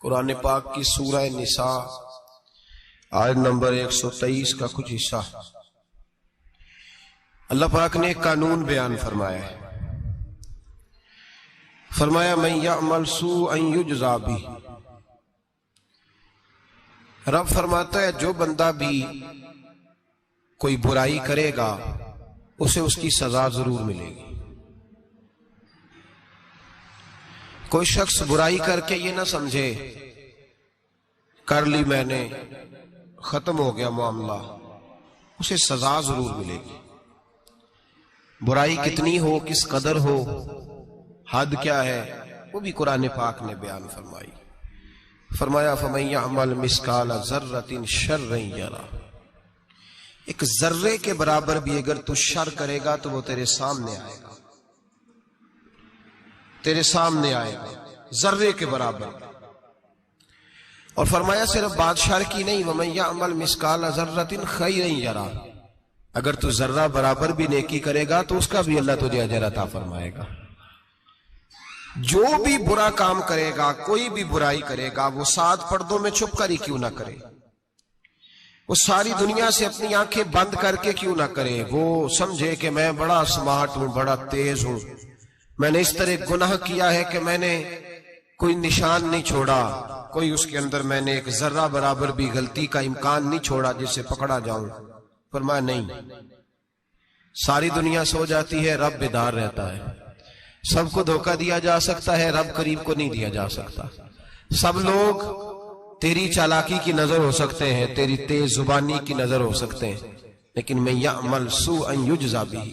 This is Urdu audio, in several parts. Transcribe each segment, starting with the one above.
قرآن پاک کی سورہ نساء آیت نمبر 123 کا کچھ حصہ اللہ پاک نے ایک قانون بیان فرمایا ہے. فرمایا من یعمل سوءا یجزا بہ. رب فرماتا ہے جو بندہ بھی کوئی برائی کرے گا اسے اس کی سزا ضرور ملے گی. کوئی شخص برائی کر کے یہ نہ سمجھے کر لی میں نے ختم ہو گیا معاملہ، اسے سزا ضرور ملے گی. برائی کتنی ہو، کس قدر ہو، حد کیا ہے، وہ بھی قرآن پاک نے بیان فرمائی. فرمایا فَمَن يَعْمَلْ مِثْقَالَ ذَرَّةٍ شَرًّا يَرَهُ. ایک ذرے کے برابر بھی اگر تو شر کرے گا تو وہ تیرے سامنے آئے گا، تیرے سامنے آئے گا ذرے کے برابر. اور فرمایا صرف بات شر کی نہیں، وَمَن يَعْمَلْ مِثْقَالَ ذَرَّةٍ خَيْرًا يَرَهُ. اگر تو ذرہ برابر بھی نیکی کرے گا تو اس کا بھی اللہ تجھے اجر عطا فرمائے گا. جو بھی برا کام کرے گا، کوئی بھی برائی کرے گا، وہ 7 پردوں میں چھپ کر ہی کیوں نہ کرے، وہ ساری دنیا سے اپنی آنکھیں بند کر کے کیوں نہ کرے، وہ سمجھے کہ میں بڑا سمارٹ ہوں، بڑا تیز ہوں، میں نے اس طرح گناہ کیا ہے کہ میں نے کوئی نشان نہیں چھوڑا، کوئی اس کے اندر میں نے ایک ذرہ برابر بھی غلطی کا امکان نہیں چھوڑا جس سے پکڑا جاؤں. فرمایا نہیں، ساری دنیا سو جاتی ہے، رب بیدار رہتا ہے. سب کو دھوکہ دیا جا سکتا ہے، رب قریب کو نہیں دیا جا سکتا. سب لوگ تیری چالاکی کی نظر ہو سکتے ہیں، تیری تیز زبانی کی نظر ہو سکتے ہیں، لیکن من یعمل سوءا یجزا بہ.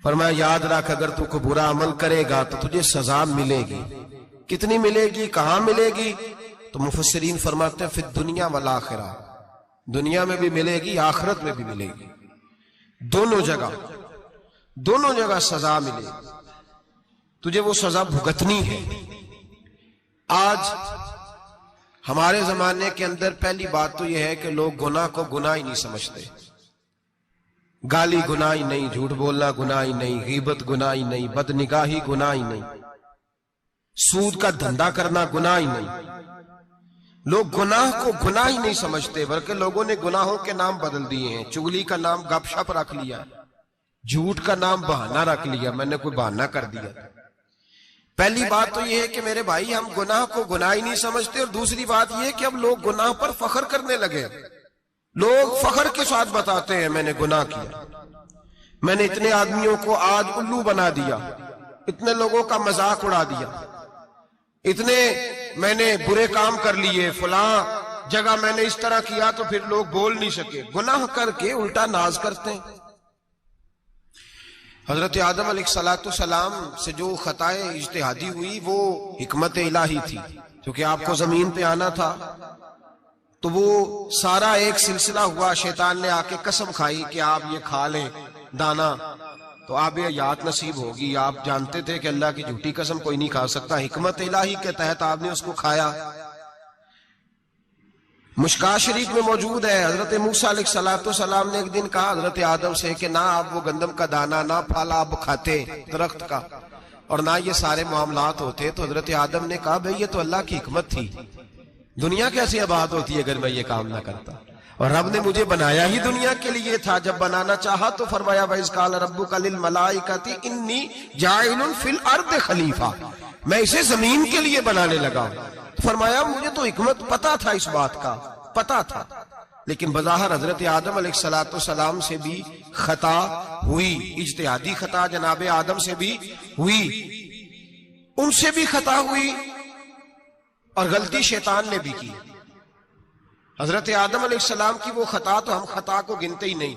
فرمایا یاد رکھ اگر تو کوئی برا عمل کرے گا تو تجھے سزا ملے گی. کتنی ملے گی، کہاں ملے گی؟ تو مفسرین فرماتے ہیں فی الدنیا والآخرہ، دنیا میں بھی ملے گی، آخرت میں بھی ملے گی. دونوں جگہ سزا ملے گی، تجھے وہ سزا بھگتنی ہے. آج ہمارے زمانے کے اندر پہلی بات تو یہ ہے کہ لوگ گناہ کو گناہ ہی نہیں سمجھتے. گالی گناہ ہی نہیں، جھوٹ بولنا گناہ ہی نہیں، غیبت گناہ ہی نہیں، بدنگاہی گناہ ہی نہیں، سود کا دھندا کرنا گناہ ہی نہیں. لوگ گناہ کو گناہ ہی نہیں سمجھتے، بلکہ لوگوں نے گناہوں کے نام بدل دیے ہیں. چگلی کا نام گپ شپ رکھ لیا، جھوٹ کا نام بہانہ رکھ لیا، میں نے کوئی بہانہ کر دیا. پہلی بات تو یہ ہے کہ میرے بھائی ہم گناہ کو گناہ ہی نہیں سمجھتے، اور دوسری بات یہ ہے کہ اب لوگ گناہ پر فخر کرنے لگے. لوگ فخر کے ساتھ بتاتے ہیں میں نے گناہ کیا، میں نے اتنے آدمیوں کو آج الو بنا دیا، اتنے لوگوں کا مذاق اڑا دیا، اتنے میں نے برے کام کر لیے، فلاں جگہ میں نے اس طرح کیا تو پھر لوگ بول نہیں سکے. گناہ کر کے الٹا ناز کرتے ہیں. حضرت آدم علیہ السلام سے جو خطائے اجتہادی ہوئی وہ حکمت الہی تھی، کیونکہ آپ کو زمین پہ آنا تھا. تو وہ سارا ایک سلسلہ ہوا، شیطان نے آ کے قسم کھائی کہ آپ یہ کھا لیں دانا تو آپ یہ حیات نصیب ہوگی. آپ جانتے تھے کہ اللہ کی جھوٹی قسم کوئی نہیں کھا سکتا، حکمت الہی کے تحت آپ نے اس کو کھایا. مشکات شریف میں موجود ہے، حضرت موسیٰ علیہ السلام نے ایک دن کہا حضرت آدم سے کہ نہ آپ وہ گندم کا دانا، نہ پھل آپ کھاتے درخت کا، اور نہ یہ سارے معاملات ہوتے. تو حضرت آدم نے کہا بھئی یہ تو اللہ کی حکمت تھی، دنیا کیسی آباد ہوتی ہے اگر میں یہ کام نہ کرتا، اور رب نے مجھے بنایا ہی دنیا کے لیے تھا. جب بنانا چاہا تو فرمایا وَإِذْ قَالَ رَبُّكَ لِلْمَلَائِكَةِ إِنِّي جَاعِلٌ فِي الْأَرْضِ خَلِيفَةً، میں اسے زمین کے لیے بنانے لگا. فرمایا مجھے تو حکمت پتا تھا، اس بات کا پتا تھا، لیکن بظاہر حضرت آدم علیہ السلام سے بھی خطا ہوئی، اجتہادی خطا جناب آدم سے بھی ہوئی، ان سے بھی خطا ہوئی، اور غلطی شیطان نے بھی کی. حضرت آدم علیہ السلام کی وہ خطا تو ہم خطا کو گنتے ہی نہیں.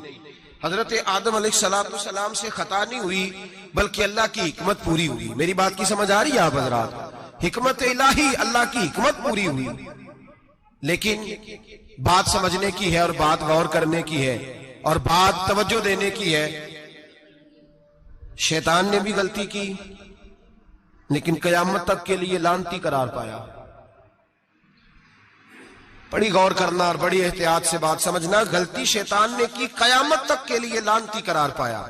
حضرت آدم علیہ السلام سے خطا نہیں ہوئی بلکہ اللہ کی حکمت پوری ہوئی. میری بات کی سمجھ آ رہی ہے آپ حضرات؟ حکمت الہی، اللہ کی حکمت پوری ہوئی. لیکن بات سمجھنے کی ہے، اور بات غور کرنے کی ہے، اور بات توجہ دینے کی ہے. شیطان نے بھی غلطی کی لیکن قیامت تک کے لیے لعنتی قرار پایا. بڑی غور کرنا اور بڑی احتیاط سے بات سمجھنا. غلطی شیطان نے کی، قیامت تک کے لیے لعنتی قرار پایا.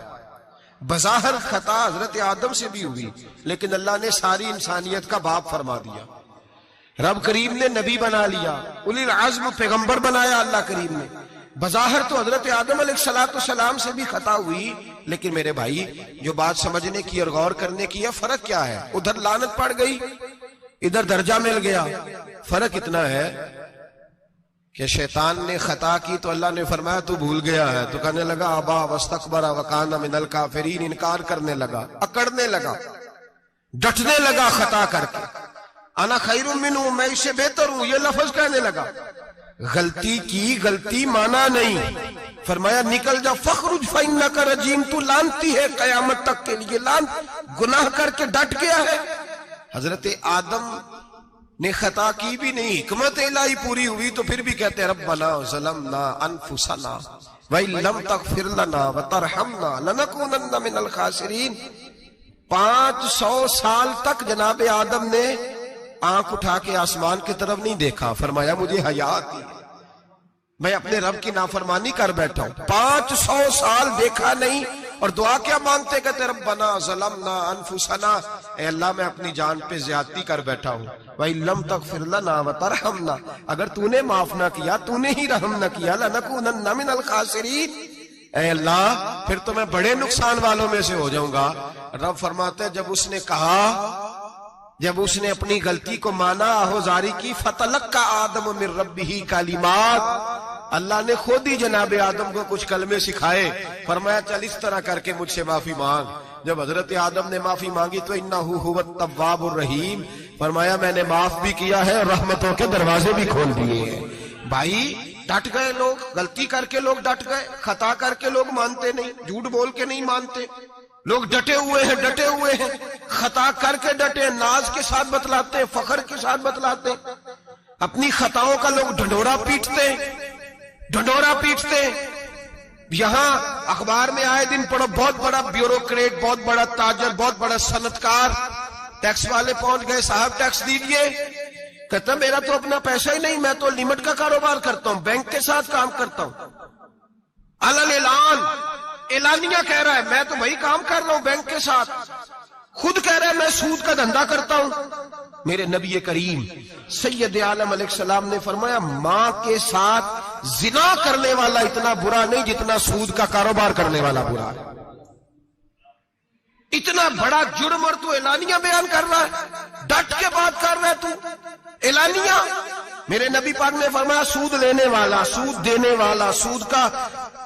بظاہر خطا حضرت آدم سے بھی ہوئی لیکن اللہ نے ساری انسانیت کا باپ فرما دیا. رب کریم نے نبی بنا لیا، اولی العزم پیغمبر بنایا اللہ کریم نے. بظاہر تو حضرت آدم علیہ السلام سے بھی خطا ہوئی، لیکن میرے بھائی جو بات سمجھنے کی اور غور کرنے کی ہے، فرق کیا ہے؟ ادھر لعنت پڑ گئی، ادھر درجہ مل گیا. فرق اتنا ہے کہ شیطان نے خطا کی تو اللہ نے فرمایا تو بھول گیا ہے، تو کہنے لگا ابا واستکبر وکان من الکافرین، انکار کرنے لگا، اکڑنے لگا، ڈٹنے لگا خطا کر کے. انا خیر منہ، میں اس سے بہتر ہوں، یہ لفظ کہنے لگا. غلطی کی، غلطی مانا نہیں. فرمایا نکل جا، فخرج فإنک رجیم، تو لعنتی ہے قیامت تک کے لیے. گناہ کر کے ڈٹ گیا ہے. حضرت آدم نے خطا کی بھی نہیں، حکمت الہی پوری ہوئی تو پھر بھی کہتے ربنا ظلمنا انفسنا وَإِن لَمْ تَغْفِرْ لَنَا وَتَرْحَمْنَا لَنَكُونَنَّ مِنَ الْخَاسِرِينَ. 500 سال تک جناب آدم نے آنکھ اٹھا کے آسمان کی طرف نہیں دیکھا. فرمایا مجھے حیا آتی ہے، میں اپنے رب کی نافرمانی کر بیٹھا ہوں. 500 سال دیکھا نہیں، اور دعا کیا مانگتے؟ کہتے ربنا ظلمنا انفسنا، اے اللہ میں اپنی جان پہ زیادتی کر بیٹھا ہوں. وَإِن لَمْ تَغْفِرْ لَنَا وَتَرْحَمْنَا، اگر تو نے معاف نہ کیا، تو نے ہی رحم نہ کیا، لَنَكُونَنَّ مِنَ الْخَاسِرِينَ، اے اللہ پھر تو میں بڑے نقصان والوں میں سے ہو جاؤں گا. رب فرماتے جب اس نے کہا، جب اس نے اپنی غلطی کو مانا، آہوزاری کی، فَتَلَقَّى آدَمُ مِن رَبِّهِ کَلِمَاتٍ، اللہ نے خود ہی جناب آدم کو کچھ کلمے سکھائے. فرمایا چل اس طرح کر کے مجھ سے معافی مانگ. جب حضرت آدم نے معافی مانگی تو انہو هو التواب الرحیم، فرمایا میں نے معاف بھی کیا ہے، رحمتوں کے دروازے بھی کھول دیے ہیں. بھائی ڈٹ گئے لوگ، غلطی کر کے لوگ ڈٹ گئے، خطا کر کے لوگ مانتے نہیں، جھوٹ بول کے نہیں مانتے. لوگ ڈٹے ہوئے ہیں، ڈٹے ہوئے ہیں، خطا کر کے ڈٹے، ناز کے ساتھ بتلاتے، فخر کے ساتھ بتلاتے. اپنی خطاؤں کا لوگ ڈھنڈورا پیٹتے، ڈھنڈورا پیٹتے. یہاں اخبار میں آئے دن پڑھو، بہت بڑا بیوروکریٹ، بہت بڑا تاجر، بہت بڑا صنعتکار، ٹیکس والے پہنچ گئے، صاحب ٹیکس دیجئے. کہتا میرا تو اپنا پیسہ ہی نہیں، میں تو لمٹ کا کاروبار کرتا ہوں، بینک کے ساتھ کام کرتا ہوں. اعلان اعلانیہ کہہ رہا ہے میں تو وہی کام کر رہا ہوں بینک کے ساتھ. خود کہہ رہا ہے میں سود کا دھندا کرتا ہوں. میرے نبی کریم سید عالم علیہ السلام نے فرمایا ماں کے ساتھ زنا کرنے والا اتنا برا نہیں جتنا سود کا کاروبار کرنے والا برا ہے. اتنا بڑا جرم اور تو اعلانیہ بیان کر رہا ہے، ڈٹ کے بات کر رہا ہے تو اعلانیہ. میرے نبی پاک نے فرمایا سود لینے والا، سود دینے والا، سود کا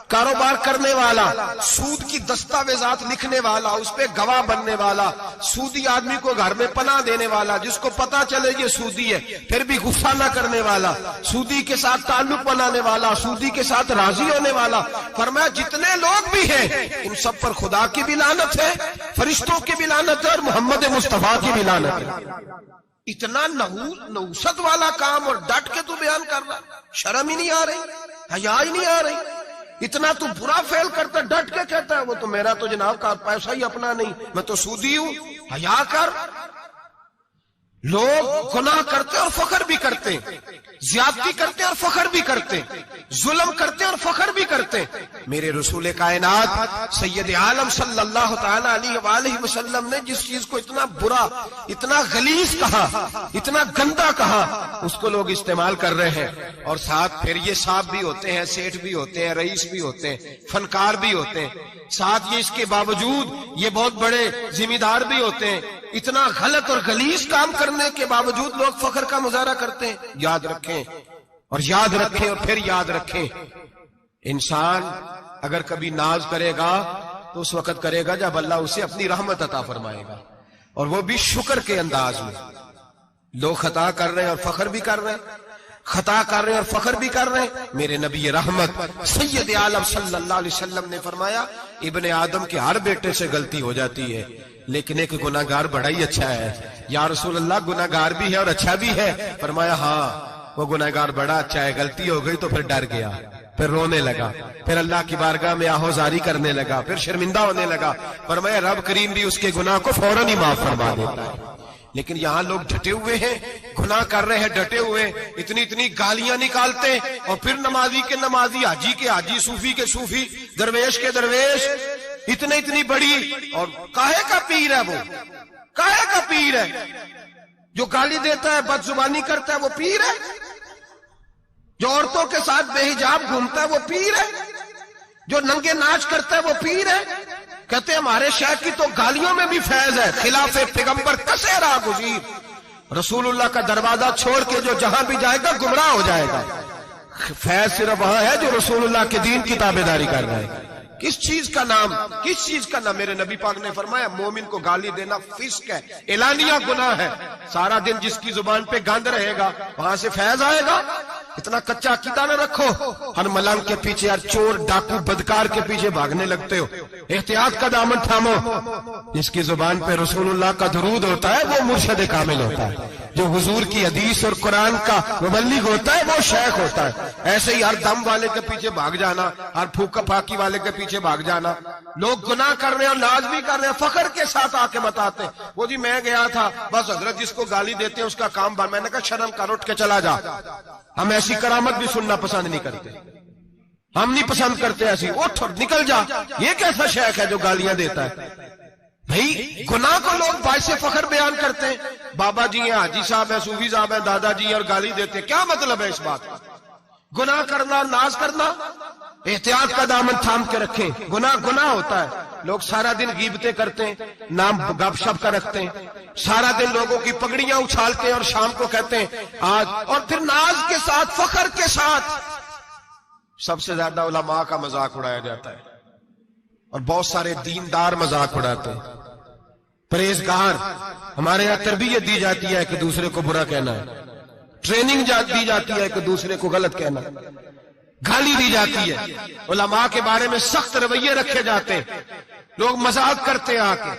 کاروبار کرنے والا، سود کی دستاویزات لکھنے والا، اس پہ گواہ بننے والا، سودی آدمی کو گھر میں پناہ دینے والا، جس کو پتا چلے یہ سودی ہے پھر بھی غصہ نہ کرنے والا، سودی کے ساتھ تعلق بنانے والا، سودی کے ساتھ راضی ہونے والا. فرمایا جتنے لوگ بھی ہیں ان سب پر خدا کی بھی لعنت ہے، فرشتوں کی بھی لعنت ہے، اور محمد مصطفیٰ کی بھی لعنت ہے. اتنا نحوست والا کام اور ڈٹ کے تو بیان کر رہا، شرم ہی نہیں آ رہی، حیا ہی نہیں آ رہی. اتنا تو برا فعل کرتا، ڈٹ کے کہتا ہے وہ تو میرا تو جناب کا پیسہ ہی اپنا نہیں، میں تو سودی ہوں. حیا کر. لوگ گناہ کرتے اور فخر بھی کرتے، زیادتی کرتے اور فخر بھی کرتے، ظلم کرتے اور فخر بھی کرتے. میرے رسول کائنات سید عالم صلی اللہ تعالی علیہ وآلہ وسلم نے جس چیز کو اتنا برا، اتنا غلیظ کہا، اتنا گندا کہا، اس کو لوگ استعمال کر رہے ہیں. اور ساتھ پھر یہ صاحب بھی ہوتے ہیں، سیٹھ بھی ہوتے ہیں، رئیس بھی ہوتے ہیں، فنکار بھی ہوتے ہیں، ساتھ یہ اس کے باوجود یہ بہت بڑے ذمہ دار بھی ہوتے ہیں. اتنا غلط اور غلیظ کام کرنے کے باوجود لوگ فخر کا مظاہرہ کرتے ہیں. یاد رکھیں اور یاد رکھیں اور پھر یاد رکھیں، انسان اگر کبھی ناز کرے گا تو اس وقت کرے گا جب اللہ اسے اپنی رحمت عطا فرمائے گا، اور وہ بھی شکر کے انداز میں. لوگ خطا کر رہے ہیں اور فخر بھی کر رہے ہیں، خطا کر رہے ہیں اور فخر بھی کر رہے ہیں. میرے نبی رحمت سید عالم صلی اللہ علیہ وسلم نے فرمایا ابن آدم کے ہر بیٹے سے غلطی ہو جاتی ہے، لیکن ایک گناہگار بڑا ہی اچھا ہے. یا رسول اللہ گناہگار بھی ہے اور اچھا بھی ہے؟ فرمایا ہاں وہ گناہگار بڑا اچھا ہے، غلطی ہو گئی تو پھر ڈر گیا، پھر رونے لگا، پھر اللہ کی بارگاہ میں آہوزاری کرنے لگا، پھر شرمندہ ہونے لگا. فرمایا رب کریم بھی اس کے گناہ کو فوراً ہی معاف فرما دیتا ہے. لیکن یہاں لوگ ڈٹے ہوئے ہیں، گناہ کر رہے ہیں، ڈٹے ہوئے، اتنی گالیاں نکالتے، اور پھر نمازی کے نمازی، حاجی کے حاجی، صوفی کے صوفی، درویش کے درویش، اتنی بڑی. اور کاہے کا پیر ہے وہ؟ کاہے کا پیر ہے جو گالی دیتا ہے، بد زبانی کرتا ہے، وہ پیر ہے؟ جو عورتوں کے ساتھ بے حجاب گھومتا ہے وہ پیر ہے؟ جو ننگے ناچ کرتا ہے وہ پیر ہے؟ کہتے ہیں ہمارے شیخ کی تو گالیوں میں بھی فیض ہے، خلاف پیغمبر کسے راہ گزیر، رسول اللہ کا دروازہ چھوڑ کے جو جہاں بھی جائے گا گمراہ ہو جائے گا۔ فیض صرف وہاں ہے جو رسول اللہ کے دین کی تابعداری کر رہا ہے۔ کس چیز کا نام، کس چیز کا نام؟ میرے نبی پاک نے فرمایا مومن کو گالی دینا فسق ہے، اعلانیہ گناہ ہے۔ سارا دن جس کی زبان پہ گند رہے گا وہاں سے فیض آئے گا؟ اتنا کچا عقیدہ نہ رکھو، ہر ملنگ کے پیچھے، ہر چور ڈاکو بدکار کے پیچھے بھاگنے لگتے ہو۔ احتیاط کا دامن تھامو، جس کی زبان پہ رسول اللہ کا درود ہوتا ہے وہ مرشد کامل ہوتا ہے، جو حضور کی حدیث اور قرآن کا مبلغ ہوتا ہے وہ شیخ ہوتا ہے۔ ایسے ہی ہر دم والے کے پیچھے بھاگ جانا، ہر پھوکا پھاکی والے کے پیچھے بھاگ جانا۔ لوگ گناہ کر رہے ہیں اور ناز بھی کر رہے ہیں، فخر کے ساتھ آ کے بتاتے ہیں وہ جی میں گیا تھا، بس حضرت جس کو گالی دیتے ہیں اس کا کام بن۔ میں نے کہا شرم کر، اٹھ کے چلا جا۔ ہم ایسی کرامت بھی سننا پسند نہیں کرتے، ہم نہیں پسند کرتے ایسی، اٹھ اور نکل جا۔ یہ کیسا شیخ ہے جو گالیاں دیتا ہے؟ بھئی گناہ کو لوگ باعث فخر بیان کرتے ہیں، بابا جی ہیں، حاجی صاحب ہیں، صوفی صاحب ہیں، دادا جی ہیں، اور گالی دیتے ہیں۔ کیا مطلب ہے اس بات کا؟ گناہ کرنا، ناز کرنا، احتیاط کا دامن تھام کے رکھیں۔ گناہ گناہ ہوتا ہے۔ لوگ سارا دن غیبتیں کرتے ہیں، نام گپ شپ کا رکھتے ہیں، سارا دن لوگوں کی پگڑیاں اچھالتے ہیں اور شام کو کہتے ہیں آج، اور پھر ناز کے ساتھ، فخر کے ساتھ۔ سب سے زیادہ علماء کا مذاق اڑایا جاتا ہے اور بہت سارے دیندار مذاق اڑاتے ہیں۔ پرہیزگار، ہمارے یہاں تربیت دی جاتی ہے کہ دوسرے کو برا کہنا ہے، ٹریننگ دی جاتی ہے کہ دوسرے کو غلط کہنا، گالی دی جاتی ہے، علماء کے بارے میں سخت رویے رکھے جاتے ہیں، لوگ مذاق کرتے ہیں آ کے۔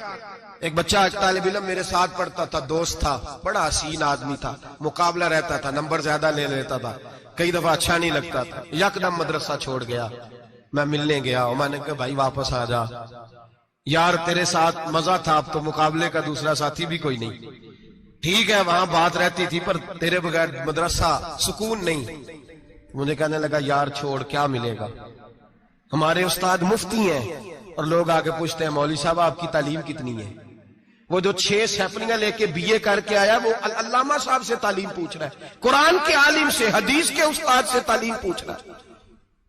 ایک بچہ، ایک طالب علم میرے ساتھ پڑھتا تھا، دوست تھا، بڑا حسین آدمی تھا، مقابلہ رہتا تھا، نمبر زیادہ لے لیتا تھا، کئی دفعہ اچھا نہیں لگتا تھا، یکدم مدرسہ چھوڑ گیا۔ میں ملنے گیا اور میں نے کہا بھائی واپس آ جا یار، تیرے ساتھ مزہ تھا، اب تو مقابلے کا دوسرا ساتھی بھی کوئی نہیں۔ ٹھیک ہے وہاں بات رہتی تھی پر تیرے بغیر مدرسہ سکون نہیں۔ مجھے کہنے لگا یار چھوڑ، کیا ملے گا؟ ہمارے استاد مفتی ہیں اور لوگ آگے پوچھتے ہیں مولوی صاحب آپ کی تعلیم کتنی ہے؟ وہ جو 6 سیپلیاں لے کے بی اے کر کے آیا وہ علامہ صاحب سے تعلیم پوچھ رہا ہے، قرآن کے عالم سے، حدیث کے استاد سے تعلیم پوچھ رہا ہے۔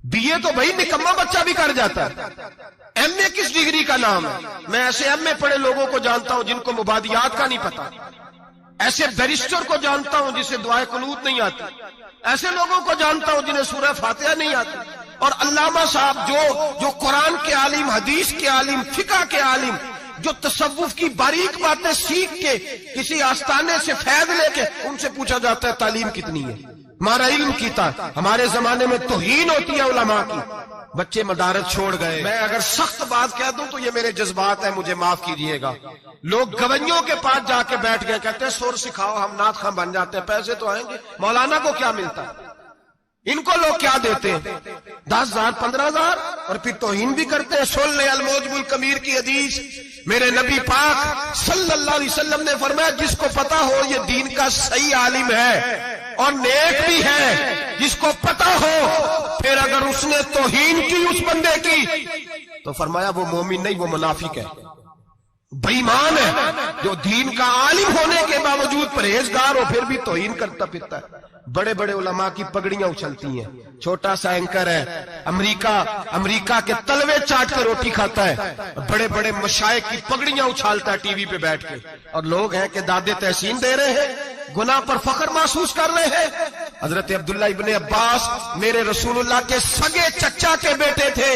بی اے تو بھائی نکما بچہ بھی کر جاتا ہے، ایم اے کس ڈگری کا نام ہے؟ میں ایسے ایم اے پڑھے لوگوں کو جانتا ہوں جن کو مبادیات کا نہیں پتا، ایسے بیرسٹر کو جانتا ہوں جسے دعائے قنوت نہیں آتی، ایسے لوگوں کو جانتا ہوں جنہیں سورہ فاتحہ نہیں آتی۔ اور علامہ صاحب جو قرآن کے عالم، حدیث کے عالم، فقہ کے عالم، جو تصوف کی باریک باتیں سیکھ کے کسی آستانے سے فیض لے کے، ان سے پوچھا جاتا ہے تعلیم کتنی ہے؟ ہمارا علم کیتا۔ ہمارے زمانے میں توہین ہوتی ہے علماء کی، بچے مدارس چھوڑ گئے۔ میں اگر سخت بات کہہ دوں تو یہ میرے جذبات ہیں، مجھے معاف کیجئے گا۔ لوگ گویوں کے پاس جا کے بیٹھ گئے، کہتے ہیں سر سکھاؤ، ہم نعت خواں بن جاتے ہیں، پیسے تو آئیں گے۔ مولانا کو کیا ملتا ہے؟ ان کو لوگ کیا دیتے ہیں؟ 10,000 15,000، اور پھر توہین بھی کرتے ہیں۔ سن لے الموجب الکبیر کی حدیث، میرے نبی پاک صلی اللہ علیہ وسلم نے فرمایا جس کو پتا ہو یہ دین کا صحیح عالم ہے اور نیک بھی ہے، جس کو پتا ہو، پھر اگر اس نے توہین کی اس بندے کی تو فرمایا وہ مومن نہیں، وہ منافق ہے، بے ایمان ہے۔ جو دین کا عالم ہونے کے باوجود پرہیزگار ہو پھر بھی توہین کرتا پھرتا ہے۔ بڑے بڑے علماء کی پگڑیاں اچھلتی ہیں، چھوٹا سا اینکر ہے امریکہ کے تلوے چاٹ کے روٹی کھاتا ہے، بڑے بڑے مشائخ کی پگڑیاں اچھالتا ہے ٹی وی پہ بیٹھ کے، اور لوگ ہیں کہ دادے تحسین دے رہے ہیں، گناہ پر فخر محسوس کر رہے ہیں۔ حضرت عبداللہ ابن عباس میرے رسول اللہ کے سگے چچا کے بیٹے تھے،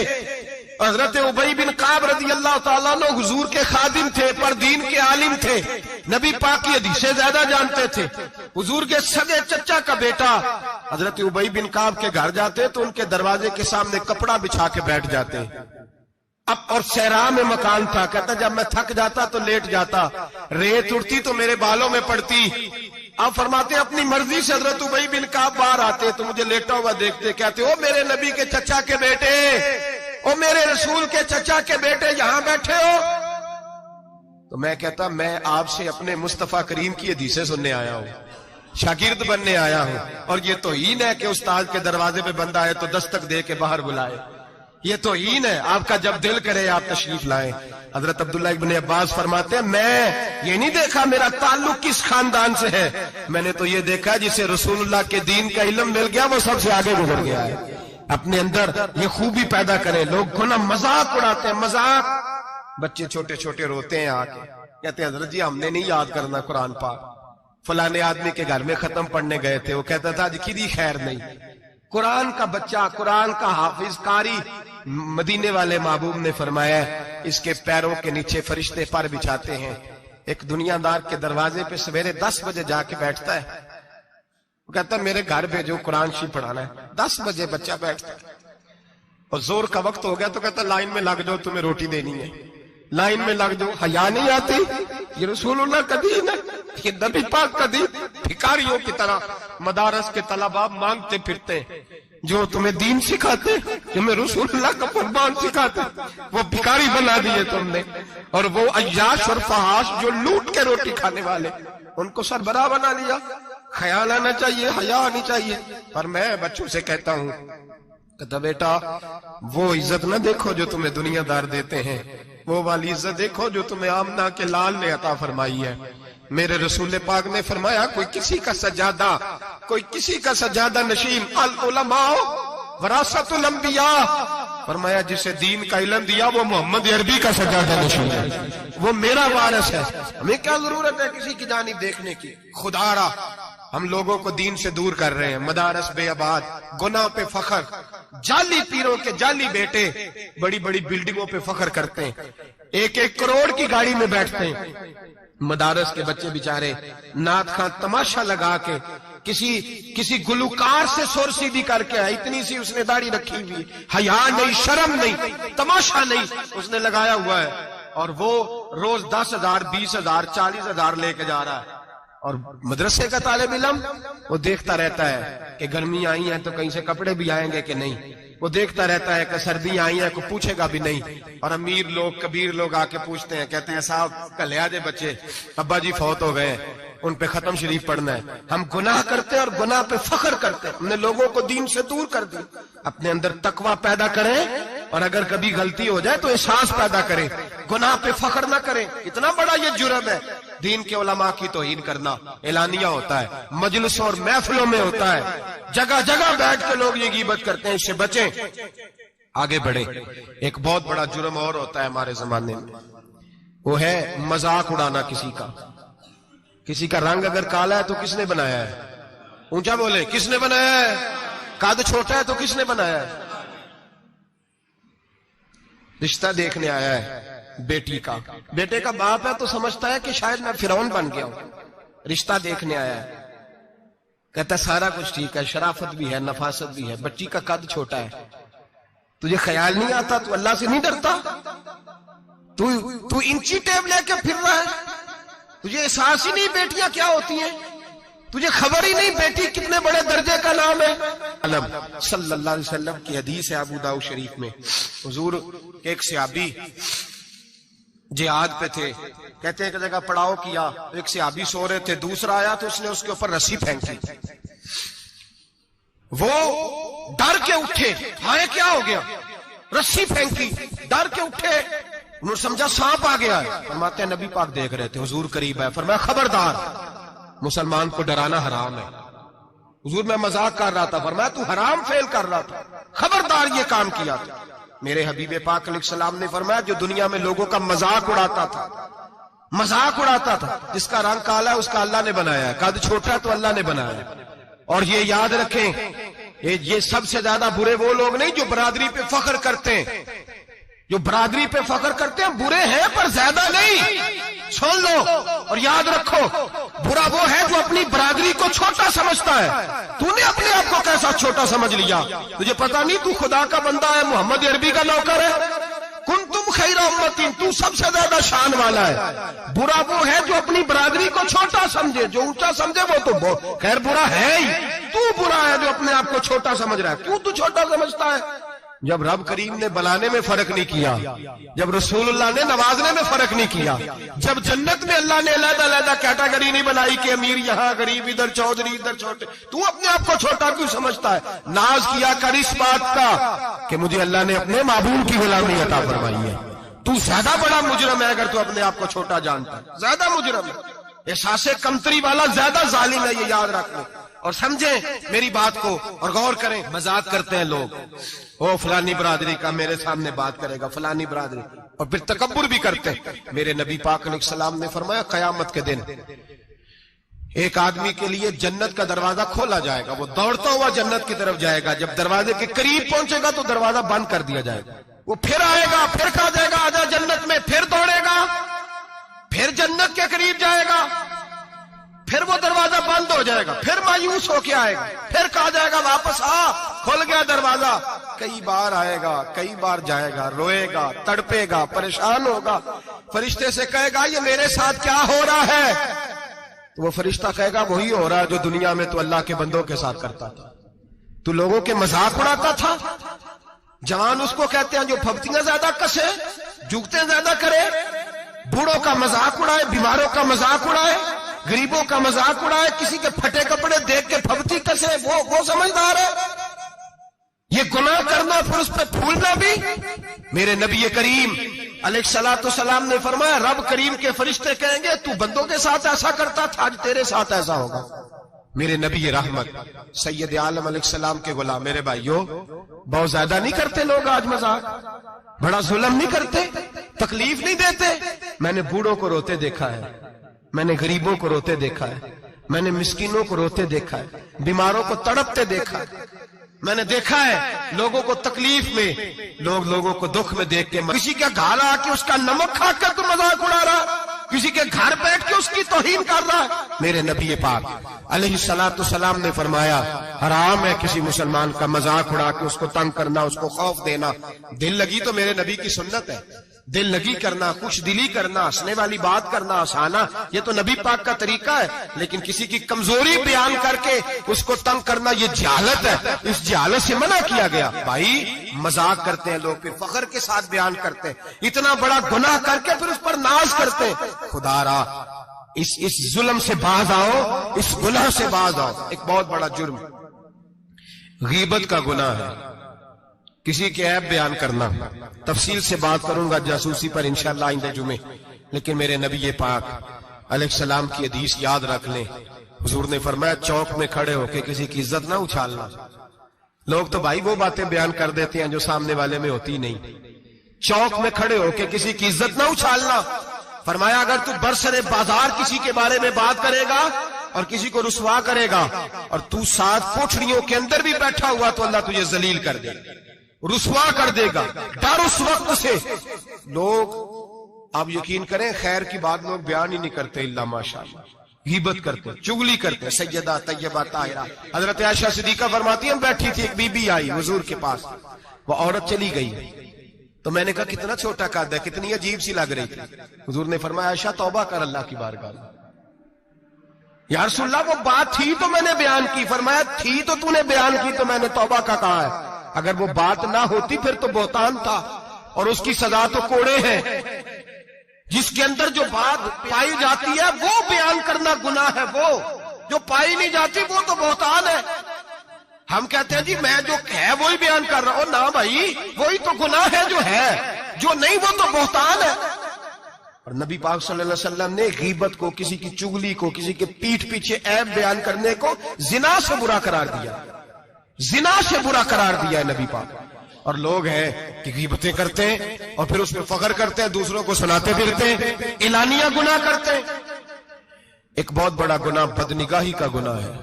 حضرت ابی بن کعب رضی اللہ تعالیٰ عنہ حضور کے خادم تھے، پر دین کے عالم تھے، نبی پاک کی حدیثیں زیادہ جانتے تھے۔ حضور کے سگے چچا کا بیٹا حضرت ابی بن کعب کے گھر جاتے تو ان کے دروازے کے سامنے کپڑا بچھا کے بیٹھ جاتے۔ اب اور صحرا میں مکان تھا، کہتا جب میں تھک جاتا تو لیٹ جاتا، ریت اڑتی تو میرے بالوں میں پڑتی۔ آپ فرماتے اپنی مرضی سے حضرت ابی بن کعب باہر آتے تو مجھے لیٹا ہوا دیکھتے، کہتے او میرے نبی کے چچا کے بیٹے، او میرے رسول کے چچا کے بیٹے یہاں بیٹھے ہو؟ تو میں کہتا میں آپ سے اپنے مصطفیٰ کریم کی حدیثیں سننے آیا ہوں، شاگرد بننے آیا ہوں، اور یہ توہین ہے کہ استاد کے دروازے پہ بندہ ہے تو دستک دے کے باہر بلائے، یہ توہین ہے۔ آپ کا جب دل کرے آپ تشریف لائیں۔ حضرت عبداللہ ابن عباس فرماتے ہیں میں یہ نہیں دیکھا میرا تعلق کس خاندان سے ہے، میں نے تو یہ دیکھا جسے رسول اللہ کے دین کا علم مل گیا وہ سب سے آگے گزر گیا ہے۔ اپنے اندر یہ خوبی پیدا کریں۔ لوگ کو نا مذاق اڑاتے ہیں، مذاق، بچے چھوٹے چھوٹے روتے ہیں آ کے، کہتے ہیں حضرت جی ہم نے نہیں یاد کرنا قرآن پاک، فلانے آدمی کے گھر میں ختم پڑھنے گئے تھے، وہ کہتا تھا آج کدی خیر نہیں۔ قرآن کا بچہ، قرآن کا حافظ قاری، مدینے والے محبوب نے فرمایا اس کے پیروں کے نیچے فرشتے پر بچھاتے ہیں۔ ایک دنیا دار کے دروازے پہ سویرے 10 بجے جا کے بیٹھتا ہے، وہ کہتا ہے میرے گھر بھیجو قرآن شریف پڑھانا ہے۔ 10 بجے بچہ بیٹھتا ہے، اور زور کا وقت ہو گیا تو کہتا ہے لائن میں لگ جاؤ تمہیں روٹی دینی ہے، لائن میں لگ جاؤ۔ حیا نہیں آتی؟ یہ رسول اللہ کا دین ہے، یہ نبی پاک کا دین۔ بھکاریوں کی طرح مدارس کے طلباء مانگتے پھرتے ہیں، جو تمہیں دین سکھاتے، تمہیں رسول اللہ کا فرمان سکھاتے، وہ بھکاری بنا دیے تم نے۔ اور وہ عیاش اور فحاش جو لوٹ کے روٹی کھانے والے، ان کو سربراہ بنا لیا۔ خیال آنا چاہیے، حیا آنی چاہیے۔ پر میں بچوں سے کہتا ہوں، کہتا بیٹا وہ عزت نہ دیکھو جو تمہیں دنیا دار دیتے ہیں، وہ والی عزت دیکھو جو تمہیں آمنہ کے لال نے عطا فرمائی ہے۔ میرے رسول پاک نے فرمایا کوئی کسی کا سجادہ، کوئی کسی کا سجادہ نشین، العلماء وراثت الانبیاء، فرمایا جسے دین کا علم دیا وہ محمد عربی کا سجادہ نشین ہے، وہ میرا وارث ہے۔ ہمیں کیا ضرورت ہے کسی کی جانب دیکھنے کی؟ خدا را ہم لوگوں کو دین سے دور کر رہے ہیں، مدارس بے آباد، گناہ پہ فخر، جعلی پیروں کے جعلی بیٹے بڑی بڑی بلڈنگوں پہ فخر کرتے ہیں، 1-1 کروڑ کی گاڑی میں بیٹھتے ہیں۔ مدارس کے بچے بیچارے نعت خواں تماشا لگا کے کسی گلوکار سے سر سیدھی کر کے آئے، اتنی سی اس نے داڑھی رکھی ہوئی، حیا نہیں، شرم نہیں، تماشا نہیں، اس نے لگایا ہوا ہے، اور وہ روز 10,000 20,000 40,000 لے کے جا رہا ہے۔ اور مدرسے کا طالب علم وہ دیکھتا رہتا ہے کہ گرمی آئی ہیں تو کہیں سے کپڑے بھی آئیں گے کہ نہیں، وہ دیکھتا رہتا ہے کہ سردی آئی ہے، کوئی پوچھے گا بھی نہیں۔ اور امیر لوگ، کبیر لوگ آ کے پوچھتے ہیں، کہتے ہیں صاحب کل آجے بچے، ابا جی فوت ہو گئے، ان پہ ختم شریف پڑھنا ہے۔ ہم گناہ کرتے اور گناہ پہ فخر کرتے، ہم نے لوگوں کو دین سے دور کر دی۔ اپنے اندر تقوی پیدا کریں، اور اگر کبھی غلطی ہو جائے تو احساس پیدا کریں، گناہ پہ فخر نہ کریں۔ اتنا بڑا یہ جرم ہے دین کے علماء کی توہین کرنا۔ اعلانیہ ہوتا ہے، مجلسوں اور محفلوں میں ہوتا ہے، جگہ جگہ بیٹھ کے لوگ یہ غیبت کرتے ہیں، اس سے بچیں، آگے بڑھیں۔ ایک بہت بڑا جرم اور ہوتا ہے ہمارے زمانے میں، وہ ہے مذاق اڑانا کسی کا۔ کسی کا رنگ اگر کالا ہے تو کس نے بنایا ہے؟ اونچا بولے، کس نے بنایا ہے؟ قد چھوٹا ہے تو کس نے بنایا ہے؟ رشتہ دیکھنے آیا ہے بیٹی کا، بیٹے کا باپ ہے تو سمجھتا ہے کہ شاید میں فرعون بن گیا ہوں۔ رشتہ دیکھنے آیا ہے، کہتا ہے سارا کچھ ٹھیک ہے، شرافت بھی ہے، نفاست بھی ہے، بچی کا قد چھوٹا ہے۔ تجھے خیال نہیں آتا؟ تو اللہ سے نہیں ڈرتا؟ تو انچی ٹیپ لے کے پھر رہا ہے؟ تجھے احساس ہی نہیں بیٹیاں کیا ہوتی ہیں؟ تجھے خبر ہی نہیں بیٹی کتنے بڑے درجے کا نام ہے؟ صلی اللہ علیہ وسلم کی حدیث ہے ابو داؤد شریف میں، حضور ایک صحابی جہاد پہ تھے، کہتے ہیں کہ جگہ پڑاؤ کیا، ایک صحابی سو رہے تھے، دوسرا آیا تو اس نے اس کے اوپر رسی پھینکی، وہ ڈر کے اٹھے، ہائے کیا ہو گیا؟ رسی پھینکی، ڈر کے اٹھے، انہوں نے سمجھا سانپ آ گیا ہے۔ فرماتے ہیں نبی پاک دیکھ رہے تھے، حضور قریب ہے، فرمایا خبردار، مسلمان کو ڈرانا حرام ہے۔ حضور میں مذاق کر رہا تھا، فرمایا تو حرام فعل کر رہا تھا، خبردار یہ کام کیا تھا۔ میرے حبیب پاک علیہ السلام نے فرمایا جو دنیا میں لوگوں کا مذاق اڑاتا تھا، مذاق اڑاتا تھا، جس کا رنگ کالا ہے اس کا اللہ نے بنایا ہے، قد چھوٹا ہے تو اللہ نے بنایا ہے۔ اور یہ یاد رکھیں، یہ سب سے زیادہ برے وہ لوگ نہیں جو برادری پہ فخر کرتے ہیں، جو برادری پہ فخر کرتے ہیں برے ہیں پر زیادہ نہیں، سن لو اور یاد رکھو، برا وہ ہے جو اپنی برادری کو چھوٹا سمجھتا ہے۔ تو نے اپنے آپ کو کیسا چھوٹا سمجھ لیا؟ تجھے پتا نہیں تو خدا کا بندہ ہے، محمد عربی کا نوکر ہے؟ کنتم خیر امتی، تو سب سے زیادہ شان والا ہے۔ برا وہ ہے جو اپنی برادری کو چھوٹا سمجھے، جو اونچا سمجھے وہ تو خیر برا ہے ہی، تو برا ہے جو اپنے آپ کو چھوٹا سمجھ رہا ہے۔ کیوں تو چھوٹا سمجھتا ہے؟ جب رب کریم نے بلانے میں فرق نہیں کیا، جب رسول اللہ نے نوازنے میں فرق نہیں کیا، جب جنت میں اللہ نے علیحدہ علیحدہ کیٹیگری نہیں بنائی کہ امیر یہاں، غریب ادھر، چودھری ادھر، چھوٹے، تو اپنے آپ کو چھوٹا کیوں سمجھتا ہے؟ ناز کیا کر اس بات کا کہ مجھے اللہ نے اپنے معبود کی غلامی عطا فرمائی ہے، تو زیادہ بڑا مجرم ہے اگر تو اپنے آپ کو چھوٹا جانتا ہے، زیادہ مجرم ہے، احساس کمتری والا زیادہ ظالم ہے، یہ یاد رکھ لیں اور سمجھیں میری بات کو اور غور کریں۔ مذاق کرتے ہیں لوگ، او فلانی برادری کا میرے سامنے بات کرے گا، فلانی برادری، اور پھر تکبر بھی کرتے ہیں۔ میرے نبی پاک علیہ السلام نے فرمایا قیامت کے دن ایک آدمی کے لیے جنت کا دروازہ کھولا جائے گا، وہ دوڑتا ہوا جنت کی طرف جائے گا، جب دروازے کے قریب پہنچے گا تو دروازہ بند کر دیا جائے گا، وہ پھر آئے گا، پھر کہا جائے گا آجا جنت میں، پھر دوڑے گا، پھر جنت کے قریب جائے گا، پھر وہ دروازہ بند ہو جائے گا، پھر مایوس ہو کے آئے گا، پھر کہا جائے گا واپس آ، کھل گیا دروازہ۔ کئی بار آئے گا، کئی بار جائے گا، روئے گا، تڑپے گا، پریشان ہوگا، فرشتے سے کہے گا یہ میرے ساتھ کیا ہو رہا ہے؟ تو وہ فرشتہ کہے گا وہی ہو رہا ہے جو دنیا میں تو اللہ کے بندوں کے ساتھ کرتا تھا، تو لوگوں کے مذاق اڑاتا تھا۔ جوان اس کو کہتے ہیں جو پھپتیاں زیادہ کسے، جھکتے زیادہ کرے، بوڑھوں کا مذاق اڑائے، بیماروں کا مذاق اڑائے، غریبوں کا مذاق اڑائے، کسی کے پھٹے کپڑے دیکھ کے پھپتی کسے، وہ سمجھدار ہے۔ یہ گناہ کرنا پھر اس پہ پھولنا بھی۔ میرے نبی کریم علیہ الصلوۃ والسلام نے فرمایا رب کریم کے فرشتے کہیں گے تو بندوں کے ساتھ ایسا کرتا تھا، آج تیرے ساتھ ایسا ہوگا۔ میرے نبی رحمت سید عالم علیہ السلام کے غلام، میرے بھائیوں بہت زیادہ نہیں کرتے لوگ آج مذاق؟ بڑا ظلم نہیں کرتے؟ تکلیف نہیں دیتے؟ میں نے بوڑھوں کو روتے دیکھا ہے، میں نے غریبوں کو روتے دیکھا ہے، میں نے مسکینوں کو روتے دیکھا ہے، بیماروں کو تڑپتے دیکھا ہے، میں نے دیکھا ہے لوگوں کو تکلیف میں، لوگوں کو دکھ میں دیکھ کے، کسی کے گھر آ کے اس کا نمک کھا کر تو مذاق اڑا رہا، کسی کے گھر بیٹھ کے اس کی توہین کر رہا ہے۔ میرے نبی پاک علیہ الصلوۃ والسلام نے فرمایا حرام ہے کسی مسلمان کا مذاق اڑا کے اس کو تنگ کرنا، اس کو خوف دینا۔ دل لگی تو میرے نبی کی سنت ہے، دل لگی کرنا، خوش دلی کرنا، ہنسنے والی بات کرنا، ہنسانا، یہ تو نبی پاک کا طریقہ ہے، لیکن کسی کی کمزوری بیان کر کے اس کو تنگ کرنا یہ جہالت ہے، اس جہالت سے منع کیا گیا۔ بھائی مذاق کرتے ہیں لوگ، پھر فخر کے ساتھ بیان کرتے ہیں، اتنا بڑا گناہ کر کے پھر اس پر ناز کرتے ہیں۔ خدا را اس ظلم سے باز آؤ، اس گناہ سے باز آؤ۔ ایک بہت بڑا جرم غیبت کا گناہ ہے، کسی کے عیب بیان کرنا، تفصیل سے بات کروں گا جاسوسی پر انشاءاللہ آئندہ جمعے، لیکن میرے نبی پاک علیہ السلام کی حدیث یاد رکھ لیں۔ حضور نے فرمایا چوک میں کھڑے ہو کے کسی کی عزت نہ اچھالنا۔ لوگ تو بھائی وہ باتیں بیان کر دیتے ہیں جو سامنے والے میں ہوتی نہیں۔ چوک میں کھڑے ہو کے کسی کی عزت نہ اچھالنا۔ فرمایا اگر تو برسر بازار کسی کے بارے میں بات کرے گا اور کسی کو رسوا کرے گا اور تو ساتھ کوٹھڑیوں کے اندر بھی بیٹھا ہوا تو اللہ تجھے ذلیل کر دے گا، رسوا کر دے گا۔ ڈر اس وقت سے لوگ، آپ یقین کریں خیر کی بات لوگ بیان ہی نہیں کرتے الا ماشاءاللہ، غیبت کرتے، چگلی کرتے۔ سیدہ طیبہ طاہرہ حضرت عائشہ صدیقہ فرماتی ہیں بیٹھی تھی، ایک بی بی آئی حضور کے پاس، وہ عورت چلی گئی تو میں نے کہا کتنا چھوٹا قد ہے، کتنی عجیب سی لگ رہی تھی۔ حضور نے فرمایا عائشہ توبہ کر اللہ کی بارگاہ میں۔ یا رسول اللہ وہ بات تھی تو میں نے بیان کی۔ فرمایا تھی تو تو نے بیان کی تو میں نے توبہ کا کہا ہے، اگر وہ بات نہ ہوتی پھر تو بہتان تھا اور اس کی سزا تو کوڑے ہیں۔ جس کے اندر جو بات پائی جاتی ہے وہ بیان کرنا گناہ ہے، وہ جو پائی نہیں جاتی وہ تو بہتان ہے۔ ہم کہتے ہیں جی میں جو ہے وہی بیان کر رہا ہوں، نہ بھائی وہی تو گناہ ہے جو ہے، جو نہیں وہ تو بہتان ہے۔ اور نبی پاک صلی اللہ علیہ وسلم نے غیبت کو، کسی کی چگلی کو، کسی کے پیٹھ پیچھے عیب بیان کرنے کو زنا سے برا قرار دیا، زنا سے برا قرار دیا ہے نبی پاک۔ اور لوگ ہیں کہ غیبتیں کرتے ہیں اور پھر اس پہ فخر کرتے ہیں، دوسروں کو سناتے پھرتے ہیں، اعلانیہ گناہ کرتے ہیں۔ ایک بہت بڑا گناہ بدنگاہی کا گناہ ہے۔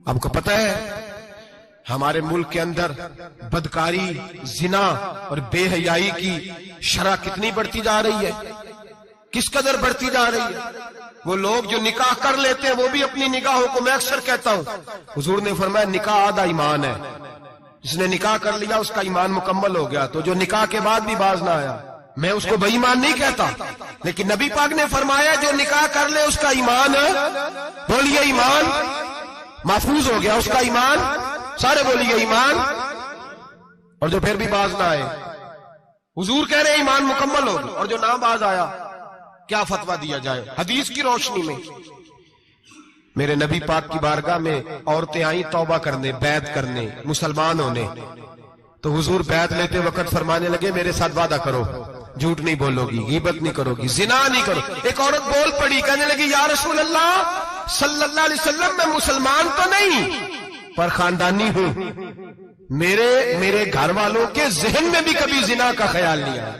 آپ کو پتہ ہے ہمارے ملک کے اندر بدکاری، زنا اور بے حیائی کی شرح کتنی بڑھتی جا رہی ہے، کس قدر بڑھتی جا رہی ہے۔ وہ لوگ جو نکاح کر لیتے ہیں وہ بھی اپنی نگاہوں کو، میں اکثر کہتا ہوں حضور نے فرمایا نکاح آدھا ایمان ہے، جس نے نکاح کر لیا اس کا ایمان مکمل ہو گیا، تو جو نکاح کے بعد بھی باز نہ آیا، میں اس کو بے ایمان نہیں کہتا، لیکن نبی پاک نے فرمایا جو نکاح کر لے اس کا ایمان، بولیے ایمان محفوظ ہو گیا، اس کا ایمان، سارے بولیے ایمان، اور جو پھر بھی باز نہ آئے، حضور کہہ رہے ایمان مکمل ہو گیا، اور جو نہ باز آیا کیا فتویٰ دیا جائے حدیث کی روشنی میں۔ میرے نبی پاک کی بارگاہ میں عورتیں آئیں توبہ کرنے، بیعت کرنے، مسلمان ہونے، تو حضور بیعت لیتے وقت فرمانے لگے میرے ساتھ وعدہ کرو جھوٹ نہیں بولوگی، غیبت نہیں کرو گی، زنا نہیں کرو۔ ایک عورت بول پڑی، کہنے لگی یا رسول اللہ صلی اللہ علیہ وسلم میں مسلمان تو نہیں پر خاندانی ہوں، میرے گھر والوں کے ذہن میں بھی کبھی زنا کا خیال نہیں آیا،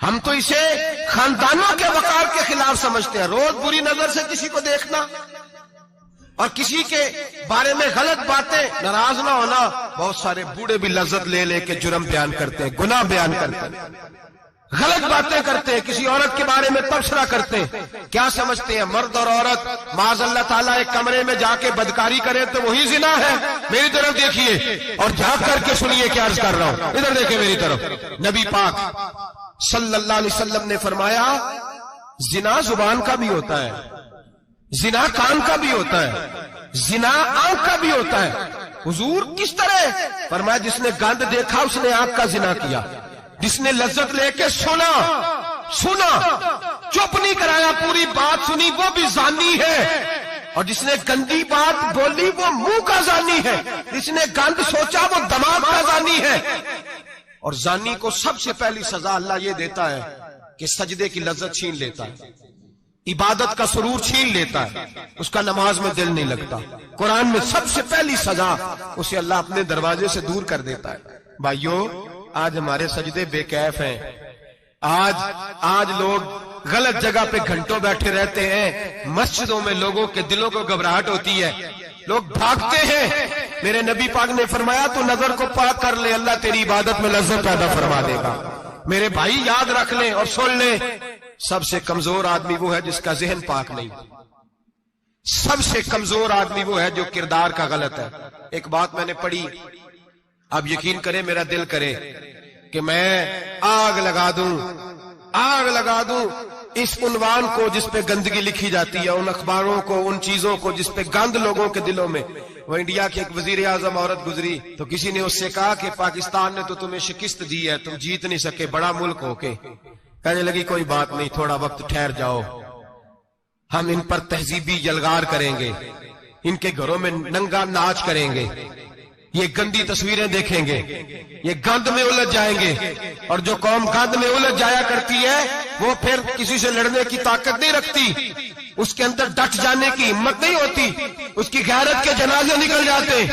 ہم تو اسے خاندانوں کے وقار کے خلاف سمجھتے ہیں۔ روز بری نظر سے کسی کو دیکھنا اور کسی کے بارے میں غلط باتیں، ناراض نہ ہونا۔ بہت سارے بوڑھے بھی لذت لے لے کے جرم بیان کرتے ہیں، گناہ بیان کرتے ہیں، غلط باتیں کرتے ہیں، کسی عورت کے بارے میں تبصرہ کرتے ہیں۔ کیا سمجھتے ہیں مرد اور عورت معاذ اللہ تعالیٰ ایک کمرے میں جا کے بدکاری کرے تو وہی زنا ہے؟ میری طرف دیکھیے اور جھانک کر کے سنیے کیا عرض کر رہا ہوں، ادھر دیکھیں میری طرف۔ نبی پاک صلی اللہ علیہ وسلم نے فرمایا زنا زبان کا بھی ہوتا ہے، زنا کان کا بھی ہوتا ہے، زنا آنکھ کا بھی ہوتا ہے۔ حضور کس طرح؟ فرمایا جس نے گند دیکھا اس نے آنکھ کا زنا کیا، جس نے لذت لے کے سنا چپ نہیں کرایا، پوری بات سنی، وہ بھی زانی ہے، اور جس نے گندی بات بولی وہ منہ کا زانی ہے، جس نے گند سوچا وہ دماغ کا زانی ہے۔ اور زانی کو سب سے پہلی سزا اللہ یہ دیتا ہے کہ سجدے کی لذت چھین لیتا ہے، عبادت کا سرور چھین لیتا ہے، اس کا نماز میں دل نہیں لگتا۔ قرآن میں سب سے پہلی سزا اسے اللہ اپنے دروازے سے دور کر دیتا ہے۔ بھائیو آج ہمارے سجدے بے کیف ہیں، آج لوگ غلط جگہ پہ گھنٹوں بیٹھے رہتے ہیں، مسجدوں میں لوگوں کے دلوں کو گھبراہٹ ہوتی ہے، لوگ بھاگتے ہیں۔ میرے نبی پاک نے فرمایا تو نظر کو پاک کر لے، اللہ تیری عبادت میں لذت پیدا فرما دے گا۔ میرے بھائی یاد رکھ لیں اور سن لیں، سب سے کمزور آدمی وہ ہے جس کا ذہن پاک نہیں، سب سے کمزور آدمی وہ ہے جو کردار کا غلط ہے۔ ایک بات میں نے پڑھی، آپ یقین کریں میرا دل کرے کہ میں آگ لگا دوں اس عنوان کو جس پہ گندگی لکھی جاتی ہے، ان اخباروں کو، ان چیزوں کو جس پہ گند لوگوں کے دلوں میں۔ وہ انڈیا کی ایک وزیر اعظم عورت گزری تو کسی نے اس سے کہا کہ پاکستان نے تو تمہیں شکست دی ہے، تم جیت نہیں سکے بڑا ملک ہو کے۔ کہنے لگی کوئی بات نہیں، تھوڑا وقت ٹھہر جاؤ، ہم ان پر تہذیبی یلغار کریں گے، ان کے گھروں میں ننگا ناچ کریں گے، یہ گندی تصویریں دیکھیں گے، یہ گند میں الجھ جائیں گے۔ اور جو قوم گند میں الجھ جایا کرتی ہے وہ پھر کسی سے لڑنے کی طاقت نہیں رکھتی، اس کے اندر ڈٹ جانے کی ہمت نہیں ہوتی، اس کی غیرت کے جنازے نکل جاتے،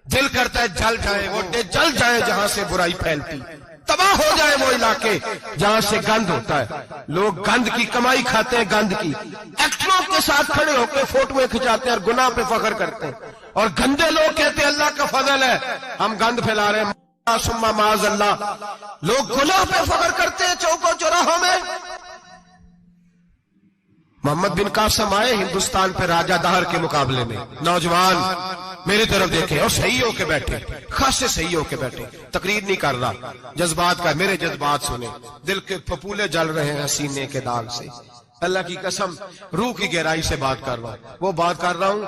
دل کرتا ہے جل جائے وہ جل جائے جہاں سے برائی پھیلتی، تباہ ہو جائے وہ علاقے جہاں سے گند ہوتا ہے۔ لوگ گند کی کمائی کھاتے ہیں، گند کی، ایکٹروں کے ساتھ کھڑے ہو کے فوٹویں کھچاتے ہیں اور گناہ پہ فخر کرتے ہیں، اور گندے لوگ کہتے ہیں اللہ کا فضل ہے ہم گند پھیلا رہے ہیں، ثم معاذ اللہ۔ لوگ گناہ پہ فخر کرتے ہیں چوکوں چوراہوں میں۔ محمد بن قاسم آئے ہندوستان پہ راجہ دہر کے مقابلے میں، نوجوان میری طرف دیکھیں اور صحیح ہو کے بیٹھے، خاصے صحیح ہو کے بیٹھے، تقریر نہیں کر رہا، جذبات کا، میرے جذبات سنیں، دل کے پھپولے جل رہے ہیں سینے کے داغ سے، اللہ کی قسم روح کی گہرائی سے بات کر رہا ہوں، وہ بات کر رہا ہوں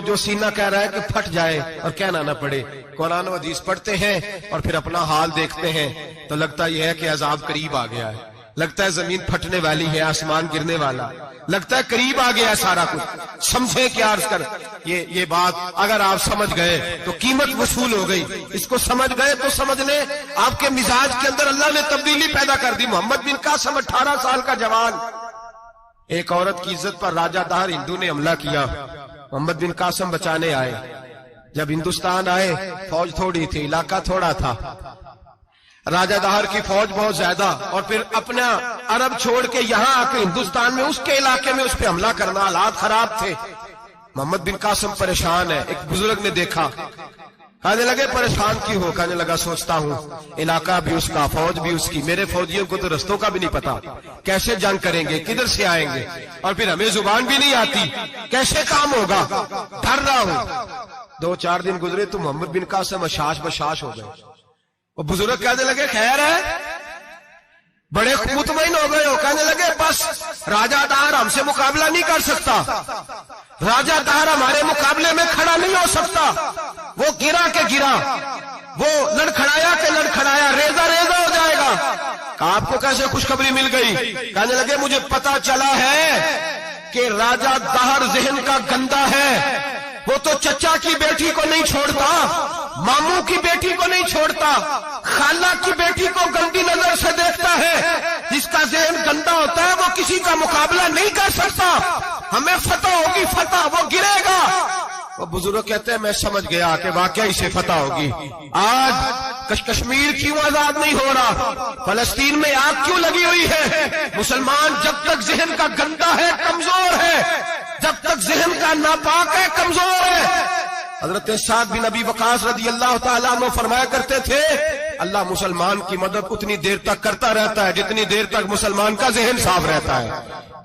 جو سینہ کہہ رہا ہے کہ پھٹ جائے اور کہنا نہ پڑے۔ قرآن و حدیث پڑھتے ہیں اور پھر اپنا حال دیکھتے ہیں تو لگتا یہ ہے کہ عذاب قریب آ گیا ہے، لگتا ہے زمین پھٹنے والی ہے، آسمان گرنے والا، لگتا ہے قریب آ گیا ہے سارا کچھ۔ سمجھے کیا عرض کر، یہ بات اگر آپ سمجھ گئے تو قیمت وصول ہو گئی، اس کو سمجھ گئے تو سمجھ لیں آپ کے مزاج کے اندر اللہ نے تبدیلی پیدا کر دی۔ محمد بن قاسم 18 سال کا جوان، ایک عورت کی عزت پر راجہ دہر ہندو نے حملہ کیا، محمد بن قاسم بچانے آئے۔ جب ہندوستان آئے فوج تھوڑی تھی، علاقہ تھوڑا تھا، راجہ دہر کی فوج بہت زیادہ، اور پھر اپنا عرب چھوڑ کے یہاں آ کے ہندوستان میں اس کے علاقے میں اس پہ حملہ کرنا، حالات خراب تھے۔ محمد بن قاسم پریشان ہے، ایک بزرگ نے دیکھا، کہنے لگے پریشان کیوں ہو؟ کہنے لگا سوچتا ہوں علاقہ بھی اس کا، فوج بھی اس کی، میرے فوجیوں کو تو رستوں کا بھی نہیں پتا، کیسے جنگ کریں گے، کدھر سے آئیں گے، اور پھر ہمیں زبان بھی نہیں آتی، کیسے کام ہوگا، ڈر رہا ہوں۔ 2-4 دن گزرے تو محمد بن قاسم اشاش بشاش ہو گئے۔ وہ بزرگ کہنے لگے خیر ہے، بڑے مطمئن ہو گئے ہو، کہنے لگے بس راجہ دہر ہم سے مقابلہ نہیں کر سکتا، راجہ دہر ہمارے مقابلے میں کھڑا نہیں ہو سکتا، وہ گرا کے گرا، وہ لڑکھڑایا کے لڑکھڑایا، ریزہ ریزہ ہو جائے گا۔ آپ کو کیسے خوشخبری مل گئی؟ کہنے لگے مجھے پتا چلا ہے کہ راجہ دہر ذہن کا گندا ہے، وہ تو چچا کی بیٹی کو نہیں چھوڑتا، ماموں کی بیٹی کو نہیں چھوڑتا، خالہ کی بیٹی کو گندی نظر سے دیکھتا ہے۔ جس کا ذہن گندا ہوتا ہے وہ کسی کا مقابلہ نہیں کر سکتا۔ ہمیں فتح ہوگی، فتح، وہ گرے گا۔ وہ بزرگ کہتے ہیں میں سمجھ گیا کہ واقعی سے فتح ہوگی۔ آج کشمیر کیوں آزاد نہیں ہو رہا؟ فلسطین میں آگ کیوں لگی ہوئی ہے؟ مسلمان جب تک ذہن کا گندا ہے کمزور ہے، جب تک ذہن کا ناپاک ہے کمزور ہے۔ حضرت سعد بن ابی وقاص رضی اللہ تعالیٰ عنہ فرمایا کرتے تھے اللہ مسلمان کی مدد اتنی دیر تک کرتا رہتا ہے جتنی دیر تک مسلمان کا ذہن صاف رہتا ہے،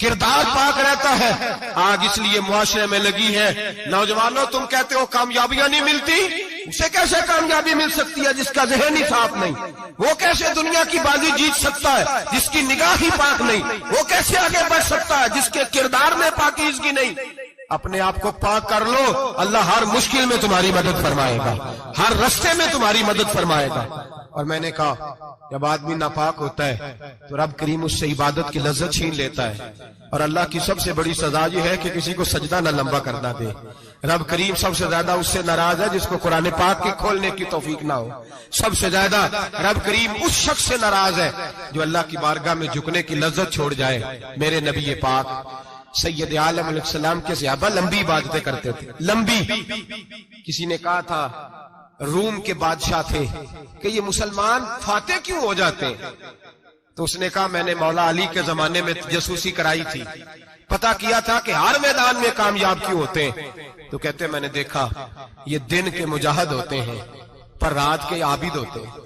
کردار پاک رہتا ہے۔ آگ اس لیے معاشرے میں لگی ہے۔ نوجوانوں تم کہتے ہو کامیابیاں نہیں ملتی، اسے کیسے کامیابی مل سکتی ہے جس کا ذہن ہی صاف نہیں؟ وہ کیسے دنیا کی بازی جیت سکتا ہے جس کی نگاہ ہی پاک نہیں؟ وہ کیسے آگے بڑھ سکتا ہے جس کے کردار میں پاکیزگی نہیں؟ اپنے آپ کو پاک کر لو، اللہ ہر مشکل میں تمہاری مدد فرمائے گا، ہر رستے میں تمہاری مدد فرمائے گا۔ اور میں نے کہا جب آدمی ناپاک ہوتا ہے تو رب کریم اس سے عبادت کی لذت چھین لیتا ہے، اور اللہ کی سب سے بڑی سزا یہ ہے کہ کسی کو سجدہ نہ لمبا کرنا دے۔ رب کریم سب سے زیادہ اس سے ناراض ہے جس کو قرآن پاک کے کھولنے کی توفیق نہ ہو۔ سب سے زیادہ رب کریم اس شخص سے ناراض ہے جو اللہ کی بارگاہ میں جھکنے کی لذت چھوڑ جائے۔ میرے نبی پاک سید عالم علیہ السلام کے صحابہ لمبی عبادتیں کرتے تھے، لمبی۔ کسی نے کہا تھا روم کے بادشاہ تھے کہ یہ مسلمان فاتح کیوں ہو جاتے ہیں؟ تو اس نے کہا میں نے مولا علی کے زمانے میں جاسوسی کرائی تھی، پتہ کیا تھا کہ ہر میدان میں کامیاب کیوں ہوتے ہیں۔ تو کہتے میں نے دیکھا یہ دن کے مجاہد ہوتے ہیں پر رات کے عابد ہوتے ہیں،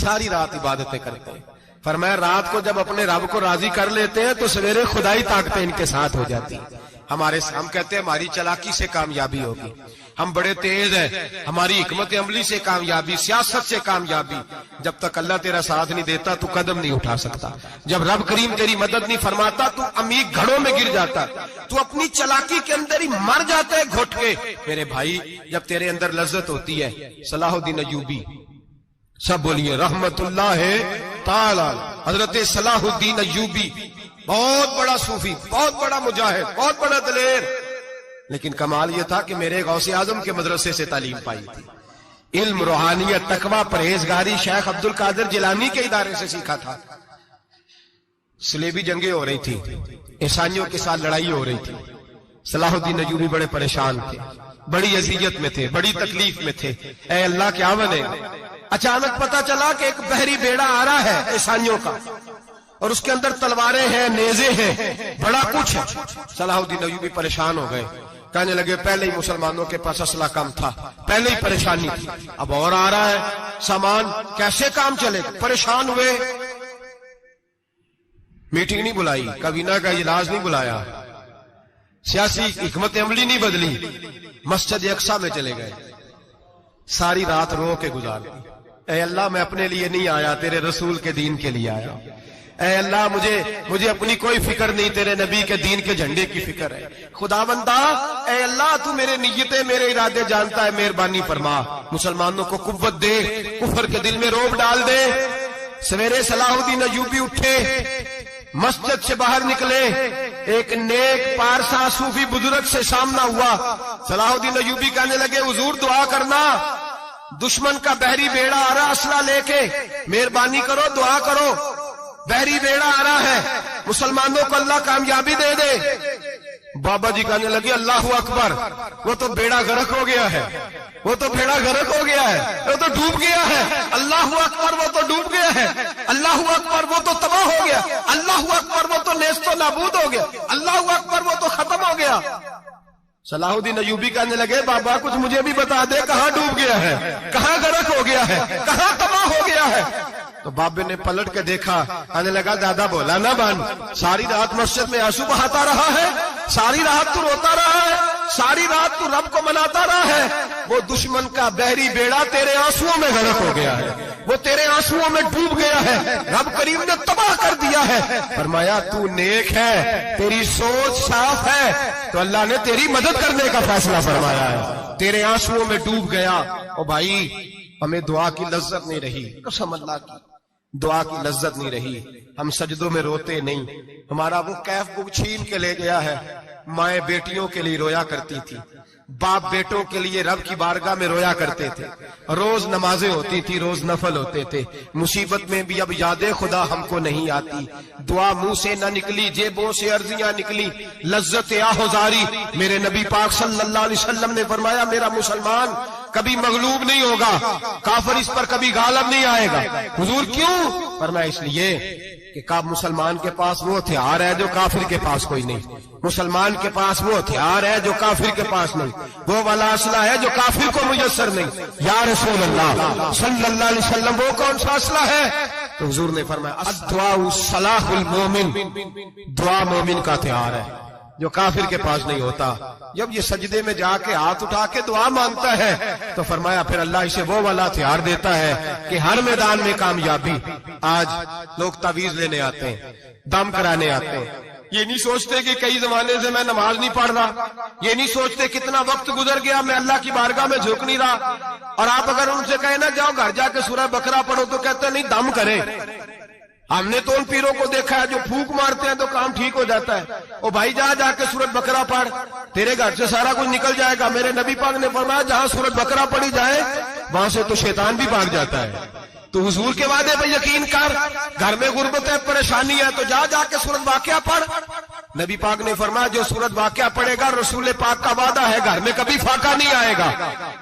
ساری رات عبادتیں کرتے ہیں۔ فرمایا رات کو جب اپنے رب کو راضی کر لیتے ہیں تو سویرے خدائی طاقتیں ان کے ساتھ ہو جاتی ہیں۔ ہم کہتے ہیں ہماری چلاکی سے کامیابی ہوگی، ہم بڑے تیز ہیں، ہماری حکمت عملی سے کامیابی، سیاست سے کامیابی۔ جب تک اللہ تیرا ساتھ نہیں دیتا تو قدم نہیں اٹھا سکتا۔ جب رب کریم تیری مدد نہیں فرماتا تو عمیق گھڑوں میں گر جاتا، تو اپنی چلاکی کے اندر ہی مر جاتا ہے گھٹ کے۔ میرے بھائی جب تیرے اندر لذت ہوتی ہے، صلاح الدین ایوبی، سب بولیے رحمت اللہ تعالی، حضرت صلاح الدین ایوبی بہت بڑا صوفی، بہت بڑا مجاہد، بہت بڑا دلیر، لیکن کمال یہ تھا کہ میرے غوث اعظم کے مدرسے سے تعلیم پائی تھی۔ علم، روحانیت، تقوی، پرہیزگاری شیخ عبد القادر جیلانی کے ادارے سے سیکھا تھا۔ صلیبی جنگیں ہو رہی تھی، عیسائیوں کے ساتھ لڑائی ہو رہی تھی، صلاح الدین ایوبی بڑے پریشان تھے، بڑی اذیت میں تھے، بڑی تکلیف میں تھے۔ اے اللہ کیا بنے؟ اچانک پتا چلا کہ ایک بحری بیڑا آ رہا ہے عیسائیوں کا، اور اس کے اندر تلواریں ہیں، نیزے ہیں، بڑا کچھ ہے۔ صلاح الدین ایوبی پریشان ہو گئے، کہنے لگے پہلے ہی مسلمانوں کے پاس اسلحہ کم تھا، پہلے ہی پریشانی تھی، اب اور آ رہا ہے سامان، کیسے کام چلے گا؟ پریشان ہوئے، میٹنگ نہیں بلائی، کابینہ کا اجلاس نہیں بلایا، سیاسی حکمت عملی نہیں بدلی، مسجد اقصی میں چلے گئے، ساری رات رو کے گزار دی۔ اے اللہ میں اپنے لیے نہیں آیا، تیرے رسول کے دین کے لیے آیا۔ اے اللہ مجھے اپنی کوئی فکر نہیں، تیرے نبی کے دین کے جھنڈے کی فکر ہے۔ خدا بندہ اے اللہ تو میرے نیتیں، میرے ارادے جانتا ہے، مہربانی فرما، مسلمانوں کو قوت دے، کفر کے دل میں روب ڈال دے۔ سویرے صلاح الدین ایوبی اٹھے، مسجد سے باہر نکلے، ایک نیک پارسا صوفی بزرگ سے سامنا ہوا۔ صلاح الدین ایوبی کہنے لگے حضور دعا کرنا، دشمن کا بحری بیڑا آ رہا اسلحہ لے کے، مہربانی کرو دعا کرو، بحری بیڑا آ رہا ہے، مسلمانوں کو اللہ کامیابی دے دے۔ بابا جی کہنے لگے اللہ اکبر، وہ تو بیڑا غرق ہو گیا ہے، وہ تو بیڑا غرق ہو گیا ہے، وہ تو ڈوب گیا ہے۔ اللہ اکبر، وہ تو ڈوب گیا ہے۔ اللہ اکبر، وہ تو تباہ ہو گیا۔ اللہ اکبر، وہ تو نیست و نابود ہو گیا۔ اللہ اکبر، وہ تو ختم ہو گیا۔ صلاح الدین ایوبی کہنے لگے بابا کچھ مجھے بھی بتا دے، کہاں ڈوب گیا ہے، کہاں غرق ہو گیا ہے، کہاں تباہ ہو گیا ہے؟ تو بابے نے پلٹ کے دیکھا، کہنے لگا دادا بولا نہ بن، ساری رات مسجد میں آنسو بہاتا رہا ہے، ساری رات تو روتا رہا ہے، ساری رات تو رب کو مناتا رہا ہے، وہ دشمن کا بحری بیڑا تیرے آنسوؤں میں غرق ہو گیا ہے، وہ تیرے آنسوؤں میں ڈوب گیا ہے، رب کریم نے تباہ کر دیا ہے۔ فرمایا تو نیک ہے، تیری سوچ صاف ہے، تو اللہ نے تیری مدد کرنے کا فیصلہ فرمایا ہے، تیرے آنسوؤں میں ڈوب گیا۔ او بھائی ہمیں دعا کی لذت نہیں رہی، قسم اللہ کی دعا کی لذت نہیں رہی، ہم سجدوں میں روتے نہیں، ہمارا وہ کیف کو چھین کے لے گیا ہے۔ مائیں بیٹیوں کے لیے رویا کرتی تھی، باپ بیٹوں کے لیے رب کی بارگاہ میں رویا کرتے تھے، روز نمازیں ہوتی تھی، روز نفل ہوتے تھے، مصیبت میں بھی اب یاد خدا ہم کو نہیں آتی، دعا منہ سے نہ نکلی، جیبوں سے عرضیاں نکلی، لذت آہوزاری۔ میرے نبی پاک صلی اللہ علیہ وسلم نے فرمایا میرا مسلمان کبھی مغلوب نہیں ہوگا، کافر اس پر کبھی غالب نہیں آئے گا۔ حضور کیوں؟ فرمایا اس لیے کہ مسلمان کے پاس وہ ہتھیار ہے جو کافر کے پاس کوئی نہیں، مسلمان کے پاس وہ ہتھیار ہے جو کافر کے پاس نہیں، وہ والا اسلحہ ہے جو کافر کو میسر نہیں۔ یا رسول اللہ صلی اللہ علیہ وسلم وہ کون سا اسلحہ ہے؟ تو حضور نے فرمایا الدعاء صلاح المومن، دعا مومن کا ہتھیار ہے جو کافر کے پاس نہیں ہوتا۔ جب یہ سجدے میں جا کے ہاتھ اٹھا کے دعا مانگتا ہے تو فرمایا پھر اللہ اسے وہ والا ہتھیار دیتا ہے کہ ہر میدان میں کامیابی۔ آج لوگ تعویذ لینے آتے ہیں، دم کرانے آتے ہیں، یہ نہیں سوچتے کہ کئی زمانے سے میں نماز نہیں پڑھ رہا، یہ نہیں سوچتے کتنا وقت گزر گیا میں اللہ کی بارگاہ میں جھک نہیں رہا۔ اور آپ اگر ان سے کہیں نا جاؤ گھر جا کے سورہ بقرہ پڑھو تو کہتے ہیں نہیں دم کرے۔ ہم نے تو ان پیروں کو دیکھا ہے جو پھونک مارتے ہیں تو کام ٹھیک ہو جاتا ہے۔ او بھائی جا کے سورۃ بقرہ پڑھ، تیرے گھر سے سارا کچھ نکل جائے گا۔ میرے نبی پاک نے فرمایا جہاں سورۃ بقرہ پڑھی جائے وہاں سے تو شیطان بھی بھاگ جاتا ہے۔ تو حضور کے وعدے پہ یقین کر، گھر میں غربت ہے، پریشانی ہے تو جا کے سورۃ واقعہ پڑھ۔ نبی پاک نے فرمایا جو سورۃ واقعہ پڑھے گا رسول پاک کا وعدہ ہے گھر میں کبھی فاقہ نہیں آئے گا۔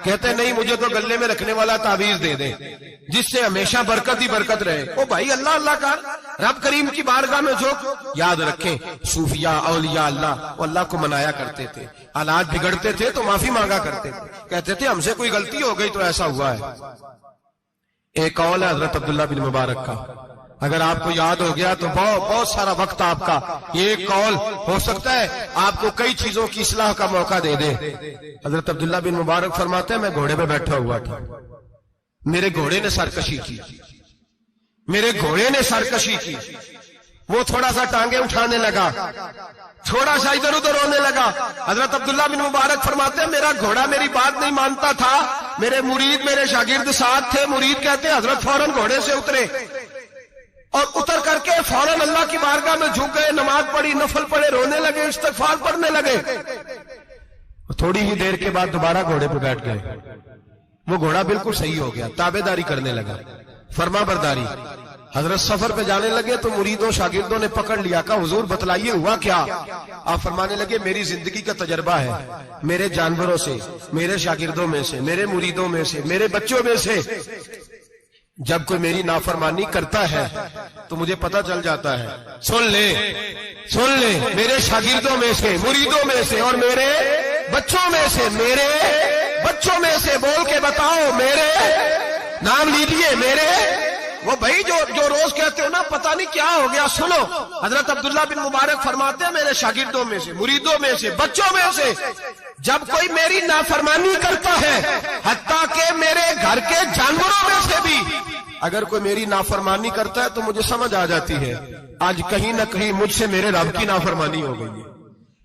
کہتے نہیں مجھے تو گلے میں رکھنے والا تعویذ دے دیں جس سے ہمیشہ برکت ہی برکت رہے۔ او بھائی اللہ اللہ کر، رب کریم کی بارگاہ میں جھک۔ یاد رکھیں صوفیاء اولیاء اللہ وہ اللہ کو منایا کرتے تھے، حالات بگڑتے تھے تو معافی مانگا کرتے تھے، کہتے تھے ہم سے کوئی غلطی ہو گئی تو ایسا ہوا ہے۔ ایک قول ہے حضرت عبداللہ بن مبارک کا، اگر آپ کو یاد ہو گیا تو بہت سارا وقت آپ کا یہ ایک قول ہو سکتا ہے آپ کو کئی چیزوں کی اصلاح کا موقع دے دے۔ حضرت عبداللہ بن مبارک فرماتے ہیں میں گھوڑے پہ بیٹھا ہوا تھا، میرے گھوڑے نے سرکشی کی، میرے گھوڑے نے سرکشی کی، وہ تھوڑا سا ٹانگیں اٹھانے لگا، تھوڑا سا ادھر ادھر ہونے لگا۔ حضرت عبداللہ بن مبارک فرماتے ہیں میرا گھوڑا میری بات نہیں مانتا تھا، میرے مرید میرے شاگرد ساتھ تھے، مرید کہتے ہیں حضرت فوراً گھوڑے سے اترے اور اتر کر کے فوراً اللہ کی بارگاہ میں جھک گئے، نماز پڑھی، نفل پڑھے، رونے لگے، استغفار پڑھنے لگے۔ تھوڑی ہی دیر کے بعد دوبارہ گھوڑے پہ بیٹھ گئے، وہ گھوڑا بالکل صحیح ہو گیا، تابع داری کرنے لگا، فرما برداری۔ حضرت سفر پہ جانے لگے تو مریدوں شاگردوں نے پکڑ لیا، کہا حضور بتلائیے ہوا کیا؟ آپ فرمانے لگے میری زندگی کا تجربہ ہے، میرے جانوروں سے، میرے شاگردوں میں سے، میرے مریدوں میں سے، میرے بچوں میں سے جب کوئی میری نافرمانی کرتا ہے تو مجھے پتہ چل جاتا ہے۔ سن لے میرے شاگردوں میں سے، مریدوں میں سے اور میرے بچوں میں سے، میرے بچوں میں سے بول کے بتاؤ، میرے نام لیجئے، میرے وہ بھائی جو روز کہتے ہو نا پتہ نہیں کیا ہو گیا۔ سنو حضرت عبداللہ بن مبارک فرماتے ہیں میرے شاگردوں میں سے، مریدوں میں سے، بچوں میں سے جب کوئی میری نافرمانی کرتا ہے، حتیٰ کہ میرے گھر کے جانوروں میں سے بھی اگر کوئی میری نافرمانی کرتا ہے تو مجھے سمجھ آ جاتی ہے آج کہیں نہ کہیں مجھ سے میرے رب کی نافرمانی ہو گئی ہے،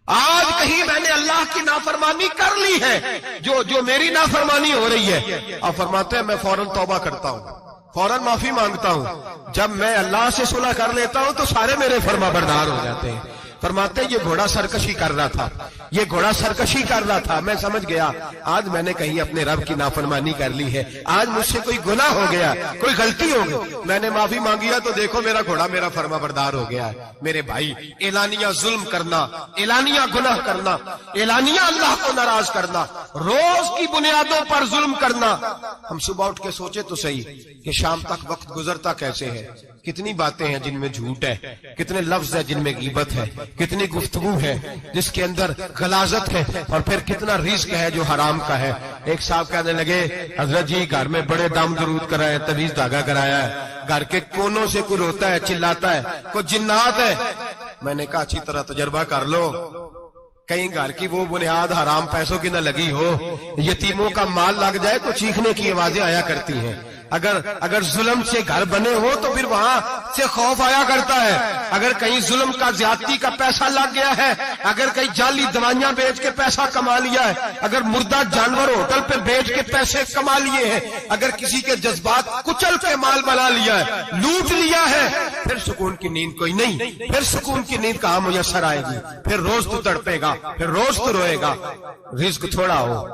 آج کہیں میں نے اللہ کی نافرمانی کر لی ہے جو میری نافرمانی ہو رہی ہے۔ آپ فرماتے ہیں میں فوراً توبہ کرتا ہوں، فوراً معافی مانگتا ہوں، جب میں اللہ سے صلح کر لیتا ہوں تو سارے میرے فرما بردار ہو جاتے ہیں۔ فرماتے ہیں یہ گھوڑا سرکشی کر رہا تھا، یہ گھوڑا سرکشی کر رہا تھا، میں سمجھ گیا آج میں نے کہیں اپنے رب کی نافرمانی کر لی ہے، آج مجھ سے کوئی گناہ ہو گیا، کوئی غلطی ہو گئی، میں نے معافی مانگیا تو دیکھو میرا گھوڑا میرا فرما بردار ہو گیا ہے۔ میرے بھائی اعلانیہ ظلم کرنا، اعلانیہ گناہ کرنا، اعلانیہ اللہ کو ناراض کرنا، روز کی بنیادوں پر ظلم کرنا، ہم صبح اٹھ کے سوچے تو صحیح کہ شام تک وقت گزرتا کیسے ہے، کتنی باتیں ہیں جن میں جھوٹ ہے، کتنے لفظ ہیں جن میں غیبت ہے، کتنی گفتگو ہے جس کے اندر غلاظت ہے، اور پھر کتنا رزق ہے جو حرام کا ہے۔ ایک صاحب کہنے لگے حضرت جی گھر میں بڑے دم درود کرائے، تویز دھاگا کرایا ہے، گھر کے کونوں سے کوئی روتا ہے، چلاتا ہے، کوئی جنات ہے۔ میں نے کہا اچھی طرح تجربہ کر لو، کہیں گھر کی وہ بنیاد حرام پیسوں کی نہ لگی ہو، یتیموں کا مال لگ جائے تو چیخنے کی آوازیں آیا کرتی ہیں۔ اگر ظلم سے گھر بنے ہو تو پھر وہاں سے خوف آیا کرتا ہے. اگر کہیں ظلم کا زیادتی کا پیسہ لگ گیا ہے, اگر کہیں جعلی دوائیاں بیچ کے پیسہ کما لیا ہے, اگر مردہ جانور ہوٹل پہ بیچ کے پیسے کما لیے ہیں, اگر کسی کے جذبات کچل کے مال بنا لیا ہے, لوٹ لیا ہے, پھر سکون کی نیند کوئی نہیں. پھر سکون کی نیند کہاں میسر آئے گی؟ پھر روز تو تڑپے گا, پھر روز تو روئے گا. رزق تھوڑا ہو,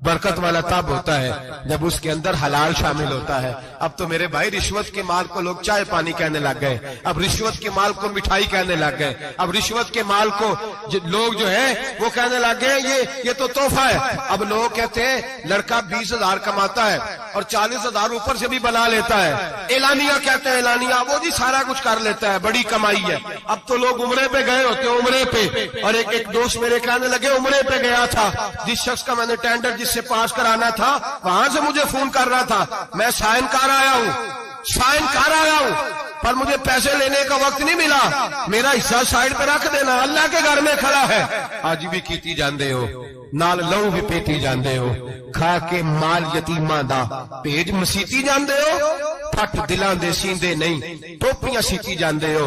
برکت والا تب ہوتا ہے جب اس کے اندر حلال شامل ہوتا ہے. اب تو میرے بھائی رشوت کے مال کو لوگ چائے پانی کہنے لگ گئے, اب رشوت کے مال کو مٹھائی کہنے لگ گئے, اب رشوت کے مال کو لوگ جو ہے وہ کہنے لگ گئے یہ تو تحفہ ہے. اب لوگ کہتے ہیں لڑکا 20,000 کماتا ہے اور 40,000 اوپر سے بھی بنا لیتا ہے, اعلانیہ کہتے ہیں, اعلانیہ وہ جی سارا کچھ کر لیتا ہے, بڑی کمائی ہے. اب تو لوگ عمرے پہ گئے ہوتے ہیں, عمرے پہ, اور ایک دوست میرے کہنے لگے عمرے پہ گیا تھا, جس شخص کا میں نے ٹینڈر جس سے پاس کرانا تھا وہاں سے مجھے فون کر رہا تھا, میں سائن کر آیا ہوں پر مجھے پیسے لینے کا وقت نہیں ملا, میرا حصہ سائڈ پہ رکھ دینا, اللہ کے گھر میں کھڑا ہے. آج بھی کیتی جاندے ہو, نال لہو بھی پیتی جاندے ہو, کھا کے مال یتیماں دا پیج مسیتی جاندے ہو, پھٹ دلاں دے سیندے نہیں, ٹوپیاں سیتی جاندے ہو,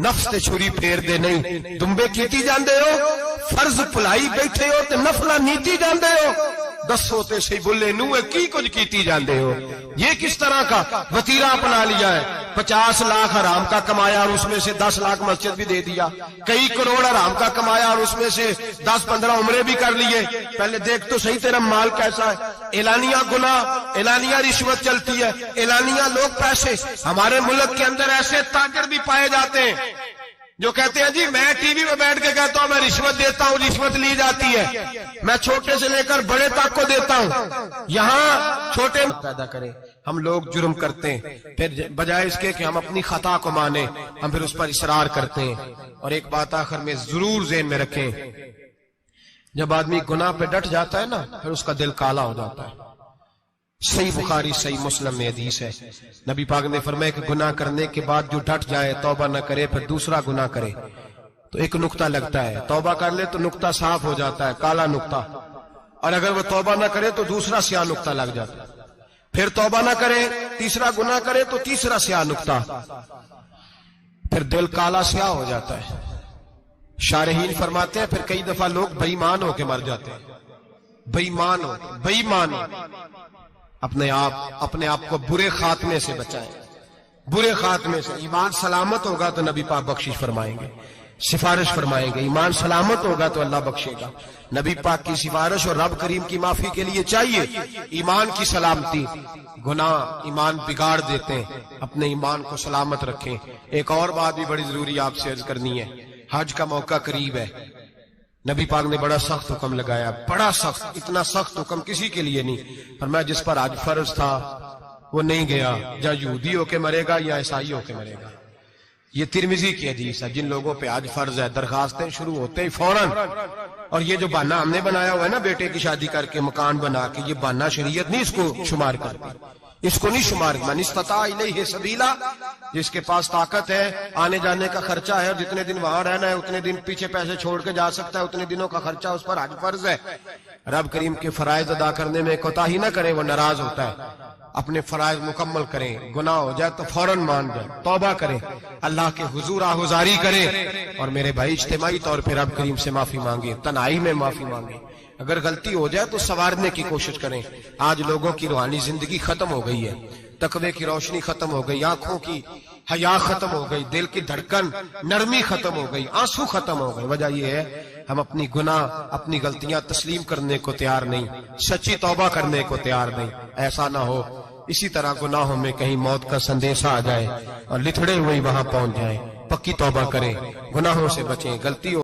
نفس تے چھری پھیر دے نہیں, دمبے کیتی جاندے ہو, فرض پلائی بیٹھے ہو تے نفلہ نیتی جاندے ہو, دسو تے سی بلے نوے کی کچھ کیتی جاندے ہو. یہ کس طرح کا وتیرہ اپنا لیا ہے؟ 50 لاکھ حرام کا کمایا اور اس میں سے 10 لاکھ مسجد بھی دے دیا, کئی کروڑ حرام کا کمایا اور اس میں سے 10-15 عمرے بھی کر لیے. پہلے دیکھ تو صحیح تیرا مال کیسا ہے. اعلانیہ گناہ, اعلانیہ رشوت چلتی ہے, اعلانیہ لوگ پیسے. ہمارے ملک کے اندر ایسے تاجر بھی پائے جاتے ہیں جو کہتے ہیں جی میں ٹی وی میں بیٹھ کے کہتا ہوں میں رشوت دیتا ہوں, رشوت لی جاتی ہے, میں چھوٹے سے لے کر بڑے تک کو دیتا ہوں. یہاں چھوٹے پیدا کریں, ہم لوگ جرم کرتے ہیں, پھر بجائے اس کے کہ ہم اپنی خطا کو مانیں ہم پھر اس پر اصرار کرتے ہیں. اور ایک بات آخر میں ضرور ذہن میں رکھیں, جب آدمی گناہ پہ ڈٹ جاتا ہے نا پھر اس کا دل کالا ہو جاتا ہے. صحیح بخاری صحیح مسلم میں حدیث ہے, نبی پاک نے فرمایا کہ گناہ کرنے کے بعد جو ڈٹ جائے, توبہ نہ کرے, پھر دوسرا گناہ کرے تو ایک نقطہ لگتا ہے, توبہ کر لے تو نقطہ صاف ہو جاتا ہے, کالا نقطہ, اور اگر وہ توبہ نہ کرے تو دوسرا سیاہ نقطہ لگ جاتا ہے, پھر توبہ نہ کرے, تیسرا گناہ کرے تو تیسرا سیاہ نقطہ, پھر دل کالا سیاہ ہو جاتا ہے. شارحین فرماتے ہیں پھر کئی دفعہ لوگ بے ایمان ہو کے مر جاتے ہیں, بے ایمان ہو. اپنے آپ کو برے خاتمے سے بچائیں, برے خاتمے سے. ایمان سلامت ہوگا تو نبی پاک بخشش فرمائیں گے, سفارش فرمائیں گے. ایمان سلامت ہوگا تو اللہ بخشے گا. نبی پاک کی سفارش اور رب کریم کی معافی کے لیے چاہیے ایمان کی سلامتی. گناہ ایمان بگاڑ دیتے ہیں, اپنے ایمان کو سلامت رکھیں. ایک اور بات بھی بڑی ضروری آپ سے عرض کرنی ہے, حج کا موقع قریب ہے. نبی پاک نے بڑا سخت حکم لگایا, بڑا سخت, اتنا سخت حکم کسی کے لیے نہیں. فرمایا جس پر حج فرض تھا وہ نہیں گیا, یا یہودی ہو کے مرے گا یا عیسائی ہو کے مرے گا. یہ ترمذی کی حدیث ہے. جن لوگوں پہ حج فرض ہے درخواستیں شروع ہوتے ہی فوراً. اور یہ جو بہانہ ہم نے بنایا ہوا ہے نا بیٹے کی شادی کر کے مکان بنا کے, یہ بہانہ شریعت نہیں اس کو شمار کرتی, اس کو نہیں شمار. من استطاع الیہ سبیلا, جس کے پاس طاقت ہے, آنے جانے کا خرچہ ہے, اور جتنے دن وہاں رہنا ہے اتنے دن پیچھے پیسے چھوڑ کے جا سکتا ہے, اتنے دنوں کا خرچہ اس پر حج فرض ہے. رب کریم کے فرائض ادا کرنے میں کوتاہی نہ کرے, وہ ناراض ہوتا ہے. اپنے فرائض مکمل کریں, گناہ ہو جائے تو فوراً مان جائیں, توبہ کریں, اللہ کے حضور آہذاری کریں, اور میرے بھائی اجتماعی طور پہ رب کریم سے معافی مانگیں, تنہائی میں معافی مانگیں. اگر غلطی ہو جائے تو سنوارنے کی کوشش کریں. آج لوگوں کی روحانی زندگی ختم ہو گئی ہے, تقوی کی روشنی ختم ہو گئی, آنکھوں کی حیا ختم ہو گئی, دل کی دھڑکن نرمی ختم ہو گئی, آنسو ختم ہو گئے. وجہ یہ ہے ہم اپنی گناہ, اپنی غلطیاں تسلیم کرنے کو تیار نہیں, سچی توبہ کرنے کو تیار نہیں. ایسا نہ ہو اسی طرح گناہوں میں کہیں موت کا سندیشہ آ جائے اور لتھڑے ہوئے وہاں پہنچ جائیں. پکی توبہ کریں, گناہوں سے بچیں. غلطی